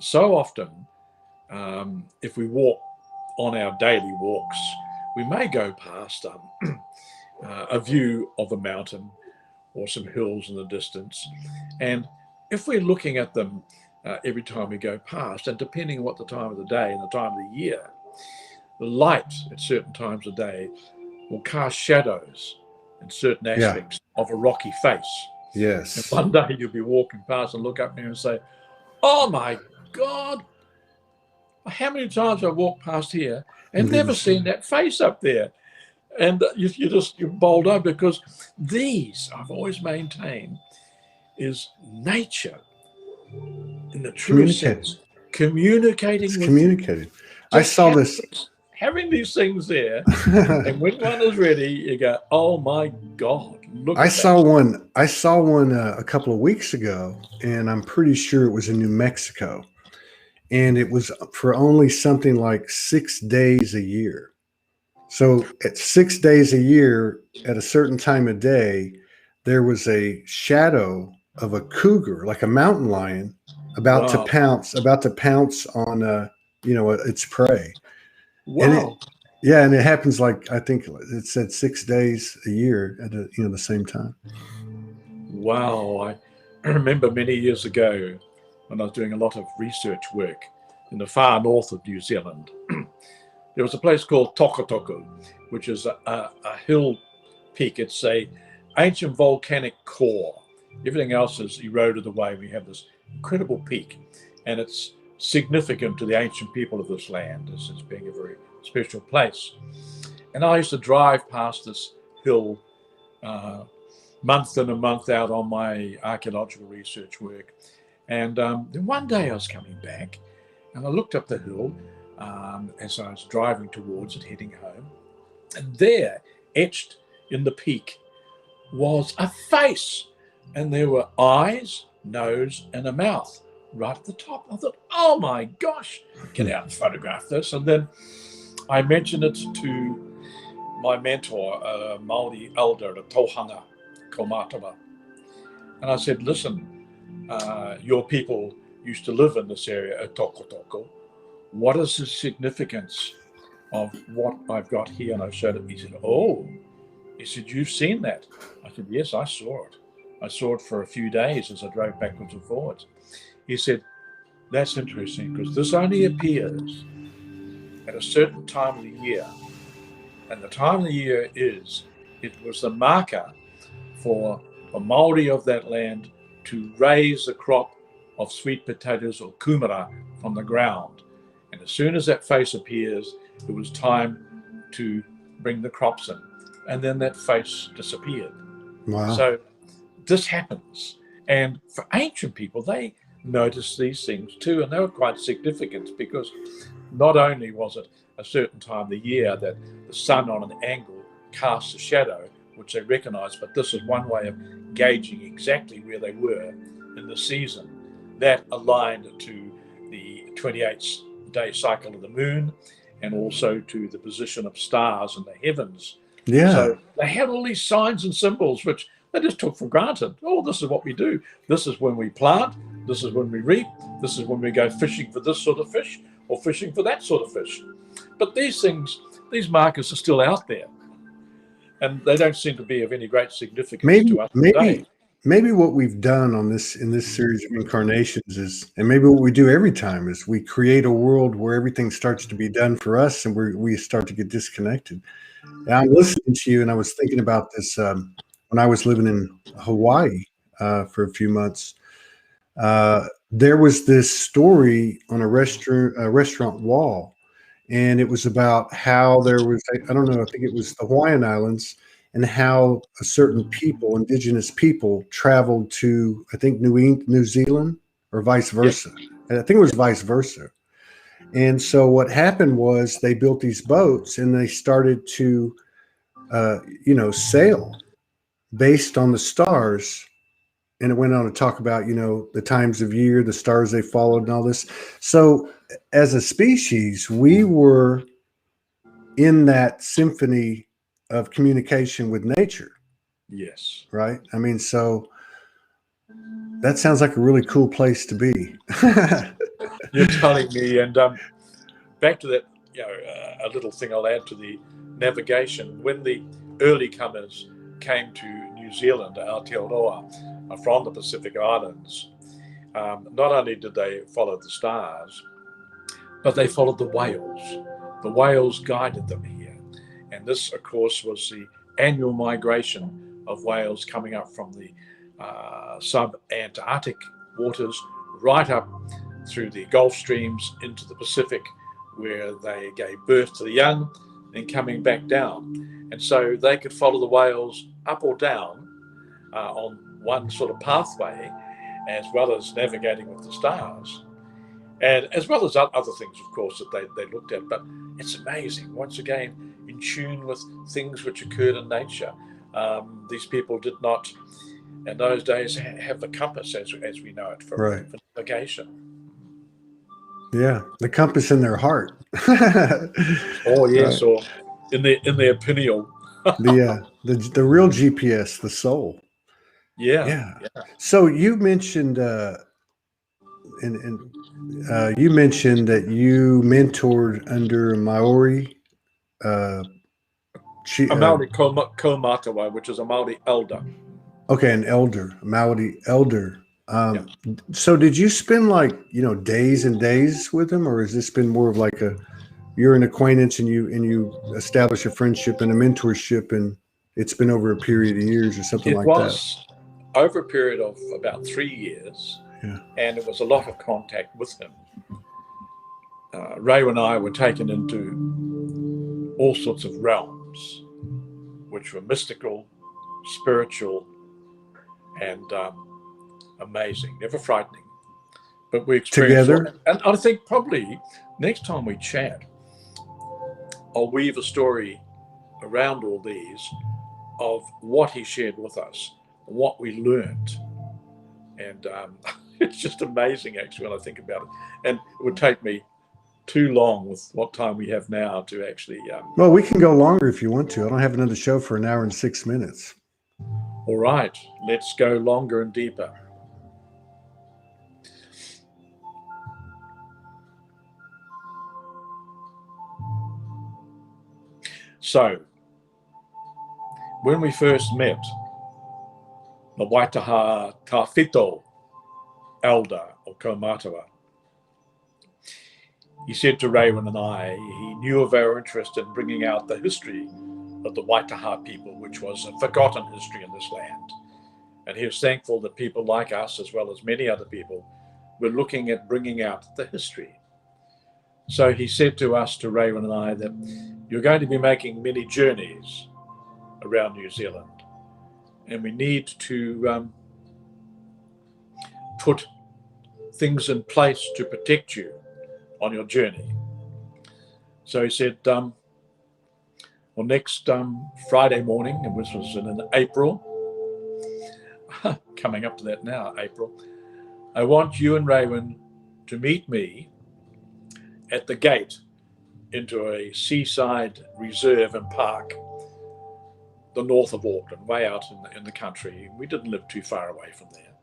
S1: So often, if we walk on our daily walks, we may go past a view of a mountain or some hills in the distance. And if we're looking at them every time we go past, and depending on what the time of the day and the time of the year, the light at certain times of day will cast shadows in certain aspects of a rocky face.
S2: Yes.
S1: And one day you'll be walking past and look up there and say, oh my God, how many times I've walked past here and never seen that face up there. And you're bowled over, because these, I've always maintained, is nature in the true sense, communicating with
S2: communicating. I saw this.
S1: Having these things there, and when one is ready, you go, "Oh my God!" Look.
S2: I saw one a couple of weeks ago, and I'm pretty sure it was in New Mexico, and it was for only something like 6 days a year. So at 6 days a year, at a certain time of day, there was a shadow of a cougar, like a mountain lion, about to pounce on its prey.
S1: Wow.
S2: And it happens, like, I think it said 6 days a year at the same time.
S1: Wow. I remember many years ago when I was doing a lot of research work in the far north of New Zealand. There was a place called Tokotoko, which is a hill peak. It's a ancient volcanic core. Everything else is eroded away. We have this incredible peak, and it's significant to the ancient people of this land as being a very special place. And I used to drive past this hill month in and month out on my archaeological research work. And then one day I was coming back, and I looked up the hill as I was driving towards it, heading home. And there, etched in the peak, was a face. And there were eyes, nose, and a mouth right at the top. I thought, oh my gosh, get out and photograph this. And then I mentioned it to my mentor, a Māori elder, a Tauhanga Kaumātua. And I said, listen, your people used to live in this area at Tokotoko. What is the significance of what I've got here? And I showed it. He said, oh. He said, you've seen that? I said, yes, I saw it. I saw it for a few days as I drove backwards and forwards. He said, that's interesting, because this only appears at a certain time of the year. And the time of the year it was the marker for the Māori of that land to raise the crop of sweet potatoes or kumara from the ground. And as soon as that face appears, it was time to bring the crops in. And then that face disappeared.
S2: Wow.
S1: So this happens. And for ancient people, they noticed these things too. And they were quite significant, because not only was it a certain time of the year that the sun on an angle casts a shadow, which they recognized, but this is one way of gauging exactly where they were in the season. That aligned to the 28-day cycle of the moon, and also to the position of stars in the heavens.
S2: Yeah.
S1: So they had all these signs and symbols, which they just took for granted. Oh, this is what we do. This is when we plant. This is when we reap. This is when we go fishing for this sort of fish or fishing for that sort of fish. But these things, these markers are still out there, and they don't seem to be of any great significance to us today.
S2: Maybe what we've done in this series of incarnations is, and maybe what we do every time, is we create a world where everything starts to be done for us, and we start to get disconnected. And I'm listening to you, and I was thinking about this when I was living in Hawaii for a few months. There was this story on a restaurant wall, and it was about how there was, I don't know, I think it was the Hawaiian Islands, and how a certain people, indigenous people, traveled to, I think, New Zealand, or vice versa. I think it was vice versa. And so what happened was they built these boats, and they started to, sail based on the stars. And it went on to talk about, the times of year, the stars they followed, and all this. So as a species, we were in that symphony of communication with nature,
S1: Yes.
S2: right? I mean, so that sounds like a really cool place to be.
S1: You're telling me, and back to that, a little thing I'll add to the navigation. When the early comers came to New Zealand, Aotearoa, from the Pacific Islands, not only did they follow the stars, but they followed the whales. The whales guided them here. And this, of course, was the annual migration of whales coming up from the sub-Antarctic waters right up through the Gulf streams into the Pacific, where they gave birth to the young, and coming back down. And so they could follow the whales up or down on one sort of pathway, as well as navigating with the stars. And as well as other things, of course, that they looked at. But it's amazing, once again, in tune with things which occurred in nature. These people did not, in those days, have the compass as we know it for navigation.
S2: Yeah, the compass in their heart.
S1: Oh yes, or in their pineal.
S2: the real GPS, the soul.
S1: Yeah.
S2: So you mentioned you mentioned that you mentored under Maori. A
S1: Maori kaumātua, which is a Maori elder.
S2: Okay, an elder, a Maori elder. So did you spend days and days with him, or has this been more of like you're an acquaintance and you establish a friendship and a mentorship, and it's been over a period of years or something like that?
S1: It was over a period of about 3 years, and it was a lot of contact with him. Ray and I were taken into all sorts of realms, which were mystical, spiritual, and amazing, never frightening. But we experienced
S2: together.
S1: And I think probably next time we chat, I'll weave a story around all these of what he shared with us, what we learned. And it's just amazing, actually, when I think about it. And it would take me too long with what time we have now to actually...
S2: Well, we can go longer if you want to. I don't have another show for 1 hour and 6 minutes.
S1: All right, let's go longer and deeper. So, when we first met, the Waitaha Tawhito elder or kaumātua, he said to Raywin and I, he knew of our interest in bringing out the history of the Waitaha people, which was a forgotten history in this land. And he was thankful that people like us, as well as many other people, were looking at bringing out the history. So he said to us, to Raywin and I, that you're going to be making many journeys around New Zealand, and we need to put things in place to protect you on your journey. So he said, next Friday morning, which was in April, coming up to that now, April, I want you and Raywin to meet me at the gate into a seaside reserve and park, the north of Auckland, way out in the country. We didn't live too far away from there.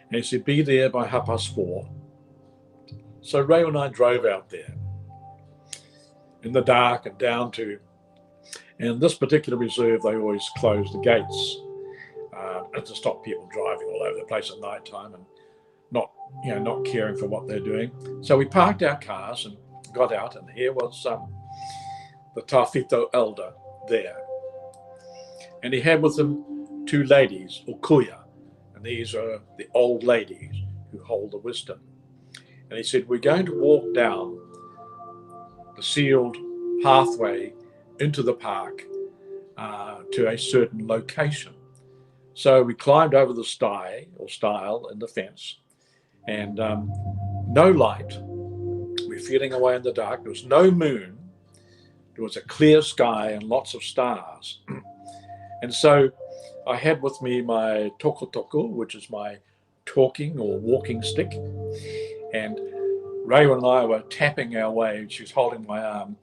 S1: And he said, be there by 4:30. So Ray and I drove out there in the dark and down to, and this particular reserve, they always close the gates to stop people driving all over the place at night time and not caring for what they're doing. So we parked our cars and got out, and here was the Tawhito elder there. And he had with him 2 ladies, or kuya, and these are the old ladies who hold the wisdom. And he said, we're going to walk down the sealed pathway into the park to a certain location. So we climbed over the stile in the fence, and no light. We're feeling away in the dark. There was no moon. There was a clear sky and lots of stars. And so I had with me my toko, which is my talking or walking stick. And Ray and I were tapping our way. She was holding my arm.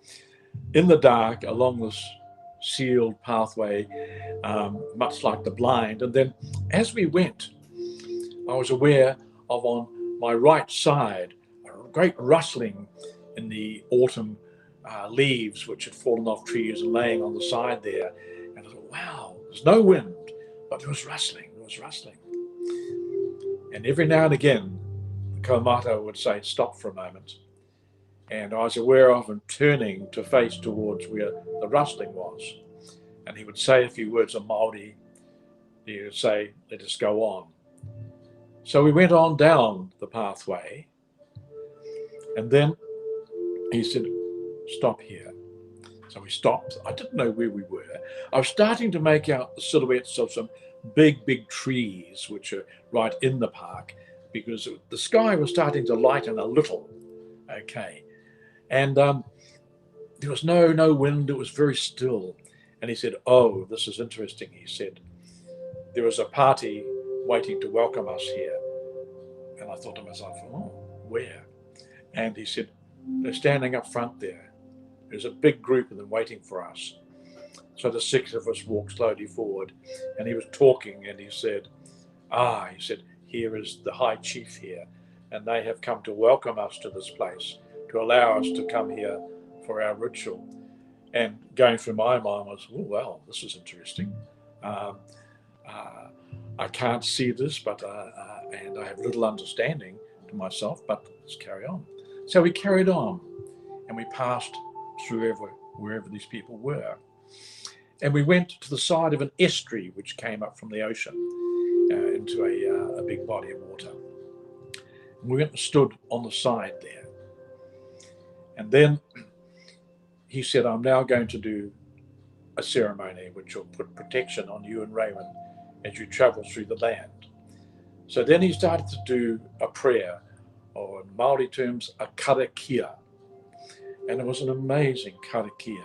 S1: in the dark along this sealed pathway, much like the blind. And then as we went, I was aware of on my right side a great rustling in the autumn leaves which had fallen off trees and laying on the side there. And I thought, wow, there's no wind, but there was rustling, And every now and again, the kaumata would say, stop for a moment. And I was aware of him turning to face towards where the rustling was. And he would say a few words of Māori. He would say, let us go on. So we went on down the pathway. And then he said, stop here. So we stopped. I didn't know where we were. I was starting to make out the silhouettes of some big trees, which are right in the park, because the sky was starting to lighten a little. Okay. And there was no wind. It was very still. And he said, oh, this is interesting. He said, there was a party waiting to welcome us here. And I thought to myself, oh, where? And he said, they're standing up front there. There's a big group of them waiting for us. So the 6 of us walked slowly forward, and he was talking, and he said, here is the high chief here, and they have come to welcome us to this place, to allow us to come here for our ritual. And going through my mind was, oh, wow, this is interesting. I can't see this, but and I have little understanding to myself, but let's carry on. So we carried on, and we passed through wherever these people were. And we went to the side of an estuary which came up from the ocean into a big body of water. And we went and stood on the side there. And then he said, I'm now going to do a ceremony which will put protection on you and Raymond as you travel through the land. So then he started to do a prayer, or in Māori terms, a karakia. And it was an amazing karakia.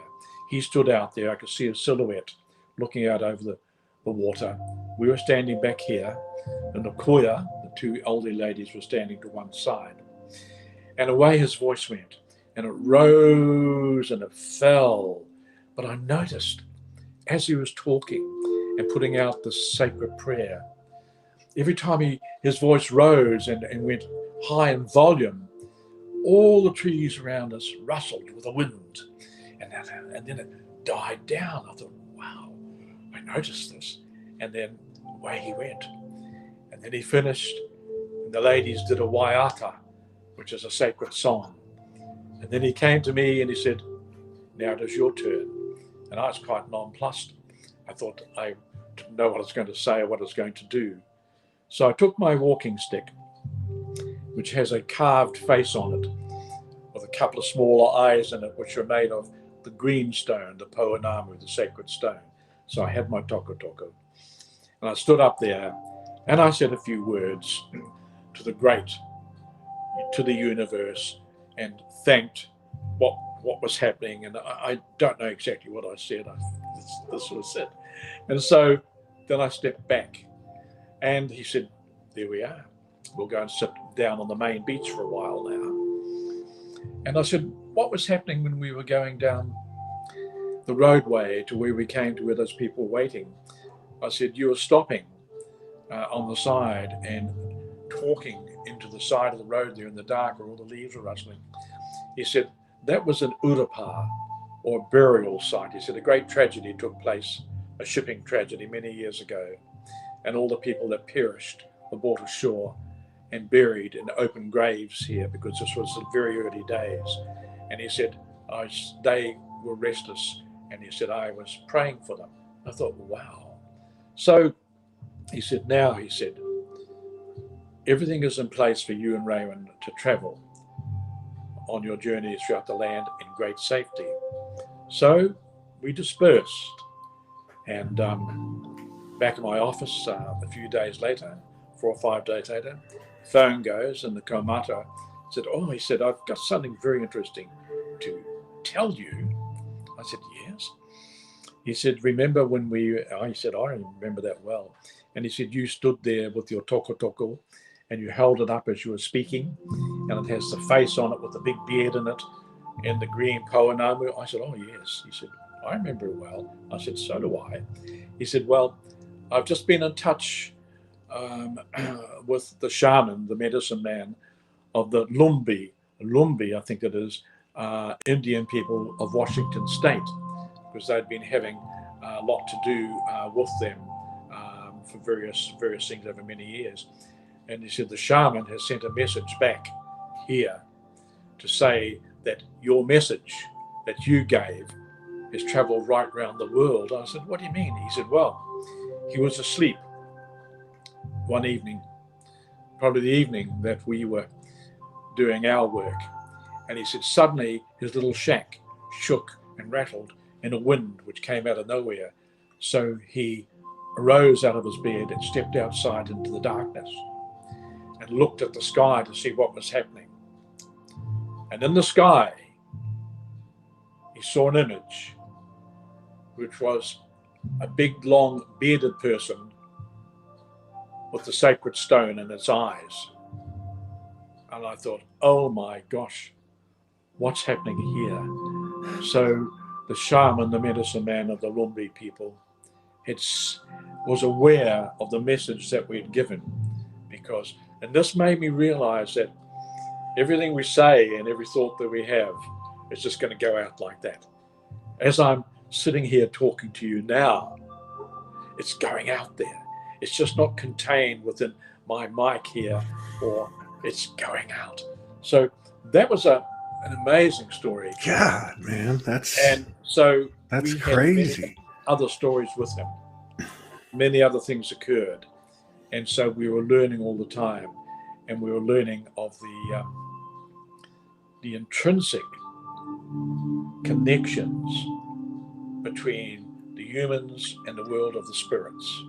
S1: He stood out there. I could see a silhouette looking out over the water. We were standing back here, and the koya, the 2 elderly ladies, were standing to one side. And away his voice went, and it rose and it fell. But I noticed as he was talking and putting out this sacred prayer, every time his voice rose and went high in volume, all the trees around us rustled with the wind. And then it died down. I thought, wow, I noticed this. And then away he went. And then he finished, and the ladies did a waiata, which is a sacred song. And then he came to me and he said, now it is your turn. And I was quite nonplussed. I thought I didn't know what I was going to say or what I was going to do. So I took my walking stick, which has a carved face on it, with a couple of smaller eyes in it, which are made of the green stone, the pouanamu, the sacred stone. So I had my toko. And I stood up there and I said a few words to the great, to the universe, and thanked what was happening. And I don't know exactly what I said. This was it. And so then I stepped back, and he said, there we are. We'll go and sit down on the main beach for a while now. And I said, what was happening when we were going down the roadway to where we came to where those people were waiting? I said, you were stopping on the side and talking into the side of the road there in the dark where all the leaves were rustling. He said, that was an urapa, or burial site. He said, a great tragedy took place, a shipping tragedy many years ago, and all the people that perished were brought ashore and buried in open graves here, because this was the very early days. And he said, they were restless, and he said, I was praying for them. I thought, wow. So he said, now, he said, everything is in place for you and Raymond to travel on your journey throughout the land in great safety. So we dispersed, and back in my office a few days later, 4 or 5 days later, phone goes, and the kaumata said, he said, I've got something very interesting to tell you. I said, yes. He said, remember when I said, I remember that well. And he said, you stood there with your toko, and you held it up as you were speaking, and it has the face on it with the big beard in it, in the green Poanamu? I said, oh, yes. He said, I remember it well. I said, so do I. He said, well, I've just been in touch with the shaman, the medicine man of the Lumbi, I think it is, Indian people of Washington State, because they'd been having a lot to do with them for various things over many years. And he said the shaman has sent a message back here to say that your message that you gave has traveled right around the world. I said, what do you mean? He said, well, he was asleep one evening, probably the evening that we were doing our work. And he said, suddenly his little shack shook and rattled in a wind which came out of nowhere. So he arose out of his bed and stepped outside into the darkness and looked at the sky to see what was happening. And in the sky, he saw an image, which was a big, long, bearded person with the sacred stone in its eyes. And I thought, oh my gosh, what's happening here? So the shaman, the medicine man of the Lumbi people, was aware of the message that we had given, and this made me realize that everything we say and every thought that we have is just going to go out like that. As I'm sitting here talking to you now, it's going out there. It's just not contained within my mic here, or it's going out. So that was an amazing story.
S2: God, man, that's
S1: Had
S2: crazy.
S1: many other stories with him. Many other things occurred. And so we were learning all the time, and we were learning of the intrinsic connections between the humans and the world of the spirits.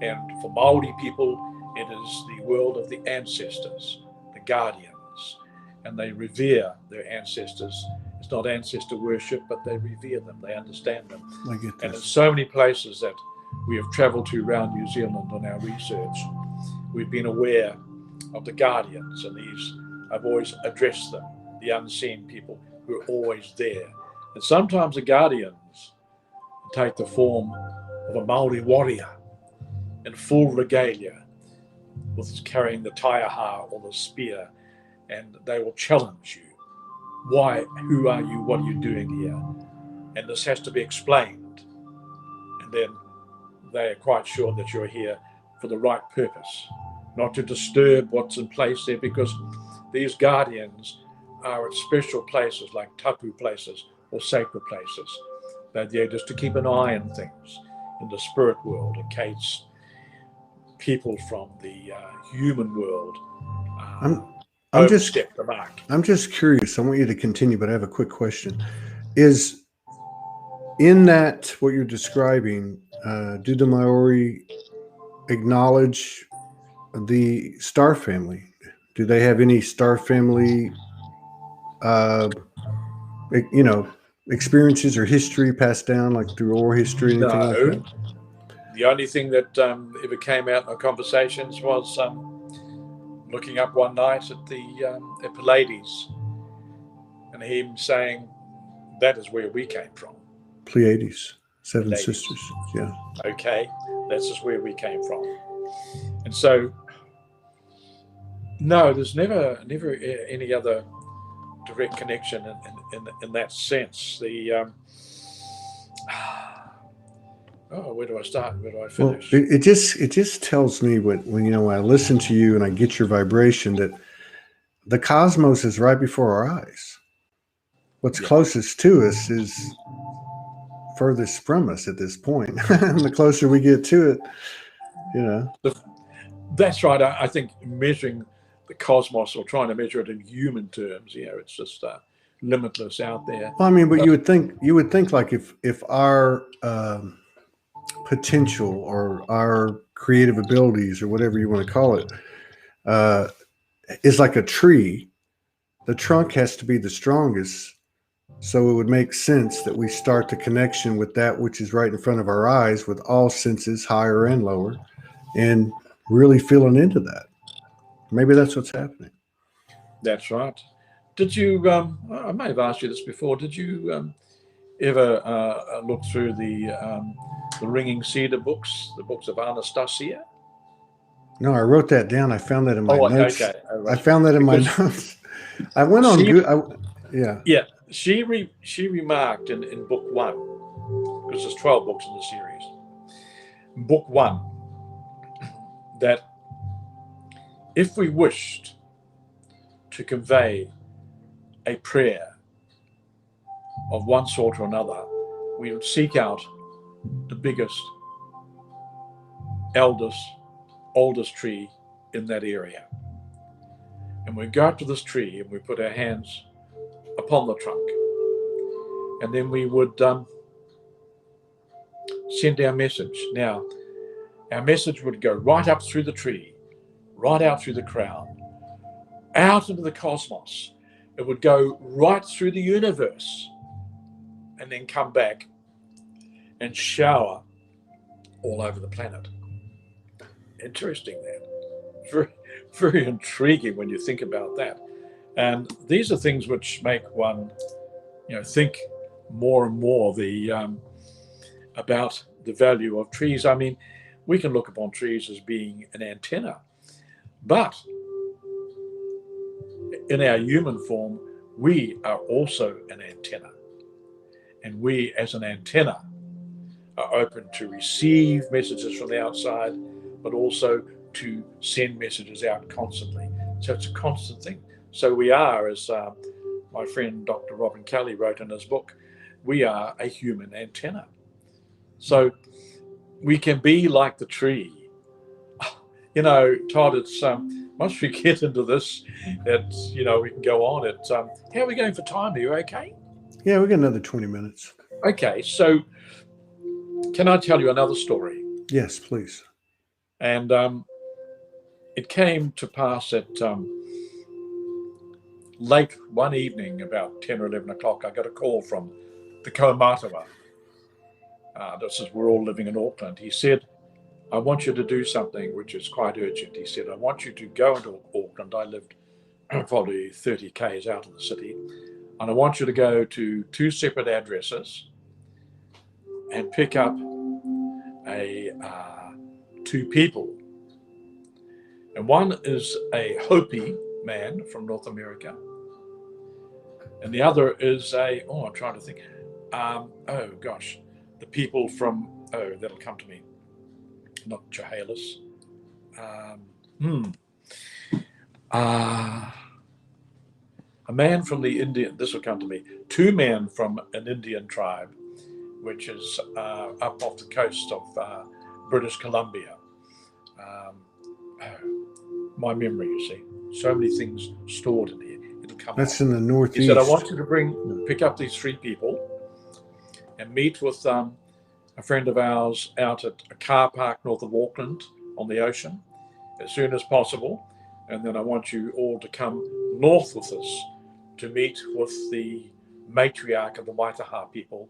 S1: And for Maori people, it is the world of the ancestors, the guardians, and they revere their ancestors. It's not ancestor worship, but they revere them. They understand them.
S2: I get this.
S1: And in so many places that we have traveled to around New Zealand on our research, we've been aware of the guardians, and these, I've always addressed them, the unseen people who are always there. And sometimes the guardians take the form of a Maori warrior in full regalia, with carrying the taiaha or the spear, and they will challenge you. Why? Who are you? What are you doing here? And this has to be explained. And then they are quite sure that you're here for the right purpose, not to disturb what's in place there, because these guardians are at special places like tapu places or sacred places. They're there just to keep an eye on things in the spirit world in case people from the human world
S2: I'm just
S1: overstep the mark.
S2: I'm just curious. I want you to continue, but I have a quick question. Is in that what you're describing, do the Maori acknowledge the star family? Do they have any star family, experiences or history passed down, like through oral history, anything like that?
S1: The only thing that ever came out in our conversations was looking up one night at the at Pleiades, and him saying that is where we came from.
S2: Pleiades, seven sisters. Yeah.
S1: Okay, that's just where we came from. And so, no, there's never any other direct connection in that sense. The where do I start? Where do I finish?
S2: Well, it just tells me when I listen to you and I get your vibration that the cosmos is right before our eyes. What's closest to us is furthest from us at this point. And the closer we get to it,
S1: That's right. I think measuring the cosmos or trying to measure it in human terms, it's just limitless out there.
S2: Well, I mean, but you would think like if our potential or our creative abilities or whatever you want to call it is like a tree, the trunk has to be the strongest. So it would make sense that we start the connection with that which is right in front of our eyes, with all senses, higher and lower, and really feeling into that. Maybe that's what's happening.
S1: That's right. Did you? I may have asked you this before. Did you ever look through the Ringing Cedar books, the books of Anastasia?
S2: No, I wrote that down. I found that in my
S1: Oh,
S2: notes.
S1: okay.
S2: I found that in my
S1: Because
S2: notes. I went on
S1: she,
S2: good. Yeah.
S1: yeah, she remarked in book one, because there's 12 books in the series. Book one, that if we wished to convey a prayer of one sort or another, we would seek out the biggest, oldest tree in that area. And we go up to this tree and we put our hands upon the trunk. And then we would send our message. Now, our message would go right up through the tree, right out through the crown, out into the cosmos. It would go right through the universe and then come back and shower all over the planet. Interesting, that. Very, very intriguing when you think about that. And these are things which make one, think more and more about the value of trees. I mean, we can look upon trees as being an antenna, but in our human form, we are also an antenna. And we, as an antenna, are open to receive messages from the outside, but also to send messages out constantly. So it's a constant thing. So we are, as my friend Dr. Robin Kelly wrote in his book, we are a human antenna. So we can be like the tree. Todd, it's once we get into this, it's we can go on. It's how are we going for time? Are you okay?
S2: Yeah, we got another 20 minutes.
S1: Okay, so can I tell you another story?
S2: Yes, please.
S1: And it came to pass at late one evening, about 10 or 11 o'clock, I got a call from the Kaumatawa. We're all living in Auckland. He said, I want you to do something which is quite urgent. He said, I want you to go into Auckland. I lived probably 30 k's out of the city. And I want you to go to two separate addresses and pick up two people. And one is a Hopi man from North America. And the other is I'm trying to think. The people from, that'll come to me. Not Chehalis. A man from the Indian, this will come to me. Two men from an Indian tribe, which is up off the coast of British Columbia. My memory, you see. So many things stored in here. It'll come
S2: That's
S1: on.
S2: in the northeast.
S1: He said, I want you to pick up these three people and meet with a friend of ours out at a car park north of Auckland on the ocean as soon as possible. And then I want you all to come north with us to meet with the matriarch of the Waitaha people,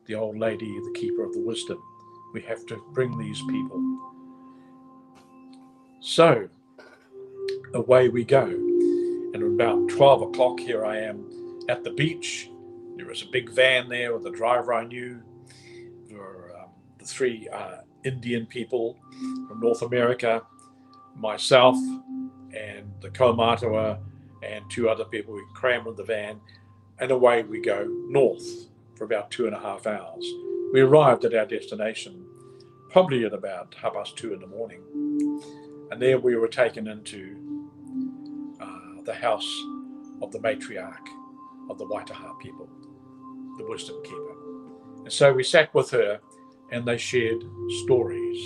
S1: the old lady, the keeper of the wisdom. We have to bring these people. So away we go. And about 12 o'clock, here I am at the beach. There was a big van there with a driver I knew. There were the three Indian people from North America, myself, and the Kaumatawa, and two other people. We crammed in the van, and away we go north for about 2.5 hours. We arrived at our destination probably at about 2:30 in the morning. And there we were taken into the house of the matriarch of the Waitaha people, the wisdom keeper. And so we sat with her and they shared stories.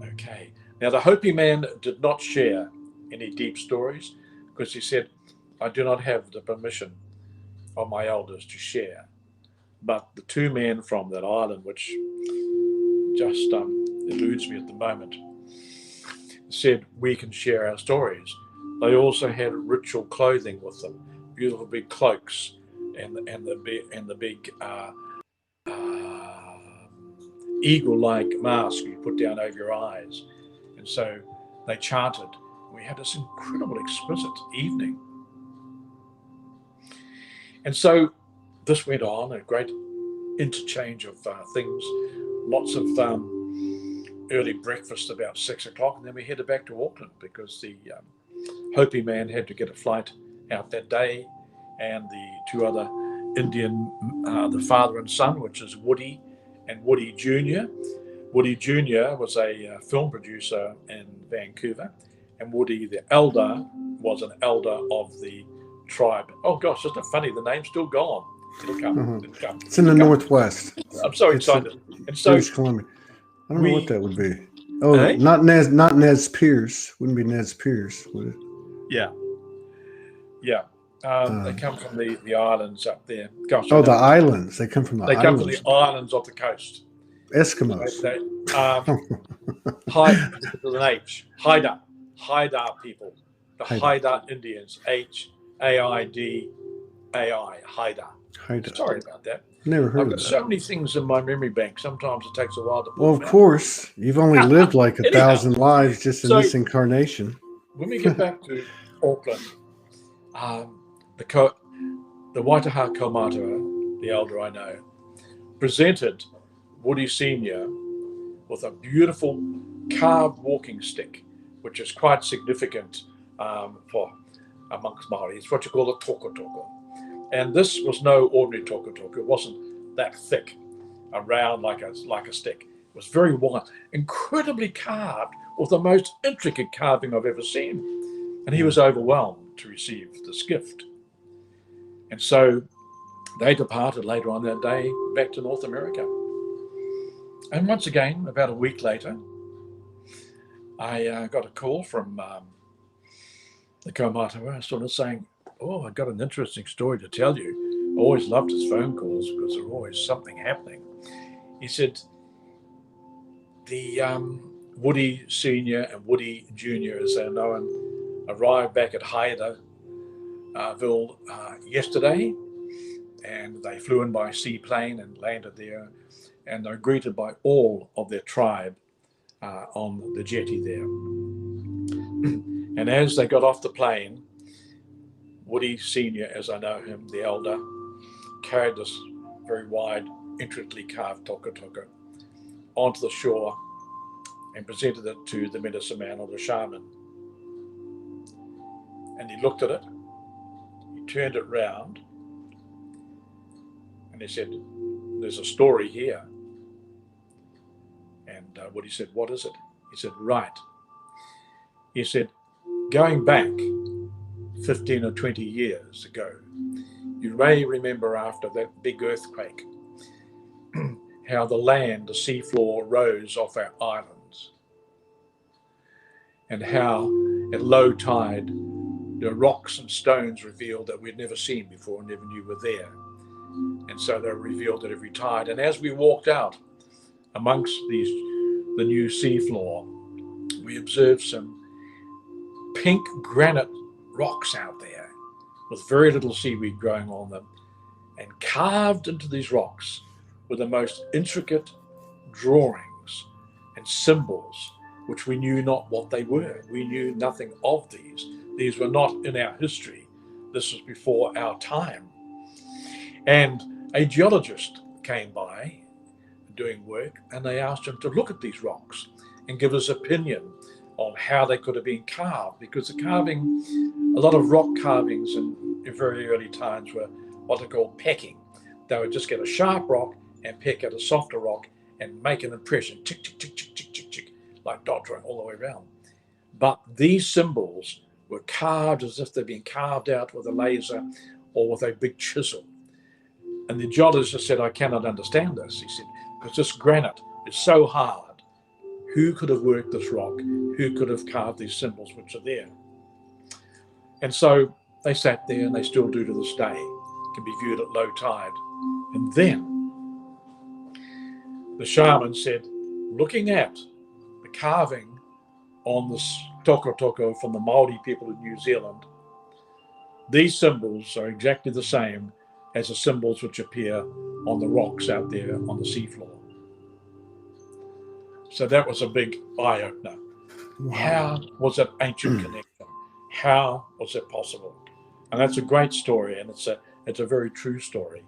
S1: Okay. Now the Hopi man did not share any deep stories because he said, I do not have the permission of my elders to share. But the two men from that island, which just eludes me at the moment, said we can share our stories. They also had ritual clothing with them, beautiful big cloaks, and the big eagle-like mask you put down over your eyes. And so they chanted. We had this incredible, exquisite evening. And so this went on, a great interchange of things, lots of early breakfast about 6 o'clock, and then we headed back to Auckland because the Hopi man had to get a flight out that day, and the two other Indian, the father and son, which is Woody and Woody Jr. Woody Jr. was a film producer in Vancouver, and Woody the elder was an elder of the tribe. Oh gosh, isn't it funny? The name's still gone. It'll come. It'll come.
S2: It's in the Northwest.
S1: I'm so excited. And so
S2: British Columbia. I don't know what that would be. Oh, not Nez Pierce. Wouldn't be Nez Pierce, would it?
S1: Yeah. Yeah. They come from the islands up there. Gosh,
S2: the islands. They come from the islands.
S1: They come from the islands off the coast.
S2: Eskimos.
S1: With an H. Haida people. The Haida Indians. Haidai. Haida. Sorry about that.
S2: Never heard
S1: I've
S2: of
S1: got
S2: that.
S1: so many things in my memory bank. Sometimes it takes a while to pull
S2: Well, of
S1: them out.
S2: course. You've only lived like 1,000 lives just in this incarnation.
S1: When we get back to Auckland, the Waitaha Kaumātua, the elder I know, presented Woody Senior with a beautiful carved walking stick, which is quite significant for amongst Māori. It's what you call a toko. And this was no ordinary toko. It wasn't that thick, around like a stick. It was very wide, incredibly carved, with the most intricate carving I've ever seen. And he was overwhelmed to receive this gift. And so they departed later on that day back to North America. And once again, about a week later, I got a call from the Kaumātua sort of saying, "Oh, I got an interesting story to tell you." I always loved his phone calls because there's always something happening. He said, the Woody Senior and Woody Jr., as they're known, arrived back at Haidaville yesterday, and they flew in by seaplane and landed there, and they're greeted by all of their tribe on the jetty there. And as they got off the plane, Woody Senior, as I know him, the elder, carried this very wide, intricately carved toko onto the shore and presented it to the medicine man or the shaman. And he looked at it, he turned it round, and he said, "There's a story here." And Woody said, "What is it?" He said, "Right." He said, "Going back 15 or 20 years ago, you may remember after that big earthquake, how the land, the seafloor rose off our islands, and how at low tide, the rocks and stones revealed that we'd never seen before and never knew were there. And so they were revealed at every tide. And as we walked out amongst the new seafloor, we observed some pink granite rocks out there with very little seaweed growing on them, and carved into these rocks were the most intricate drawings and symbols, which we knew not what they were. We knew nothing of these. These were not in our history. This was before our time. And a geologist came by doing work, and they asked him to look at these rocks and give his opinion on how they could have been carved, because the carving, a lot of rock carvings in very early times were what they call pecking. They would just get a sharp rock and peck at a softer rock and make an impression, tick, tick, tick, tick, tick, tick, tick, like dot drawing all the way around. But these symbols were carved as if they'd been carved out with a laser or with a big chisel. And the geologist said, "I cannot understand this." He said, "because this granite is so hard. Who could have worked this rock? Who could have carved these symbols which are there?" And so they sat there, and they still do to this day. Can be viewed at low tide. And then the shaman said, looking at the carving on this toko from the Māori people of New Zealand, these symbols are exactly the same as the symbols which appear on the rocks out there on the seafloor. So that was a big eye-opener. Wow. How was that ancient connection? How was it possible? And that's a great story, and it's It's a very true story.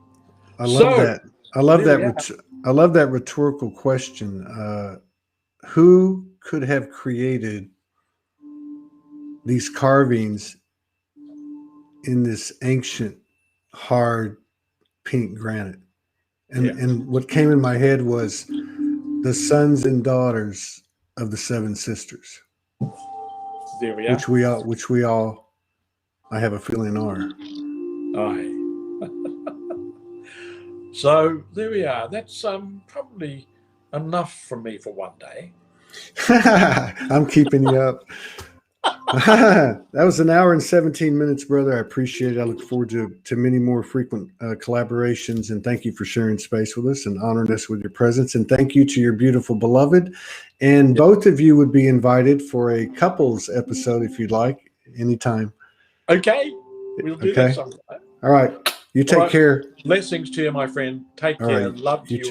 S2: I love that. I love
S1: there
S2: that. I love that rhetorical question. Who could have created these carvings in this ancient, hard pink granite? And what came in my head was the sons and daughters of the seven sisters.
S1: There we are.
S2: Which we all, I have a feeling, are.
S1: Aye. So there we are. That's probably enough for me for one day.
S2: I'm keeping you up. That was an hour and 17 minutes, brother. I appreciate it. I look forward to many more frequent collaborations, and thank you for sharing space with us and honoring us with your presence. And thank you to your beautiful beloved. And both of you would be invited for a couples episode if you'd like, anytime.
S1: Okay. We'll do that sometime.
S2: All right. You take care.
S1: Blessings to you, my friend. Take care.
S2: Right.
S1: Love you.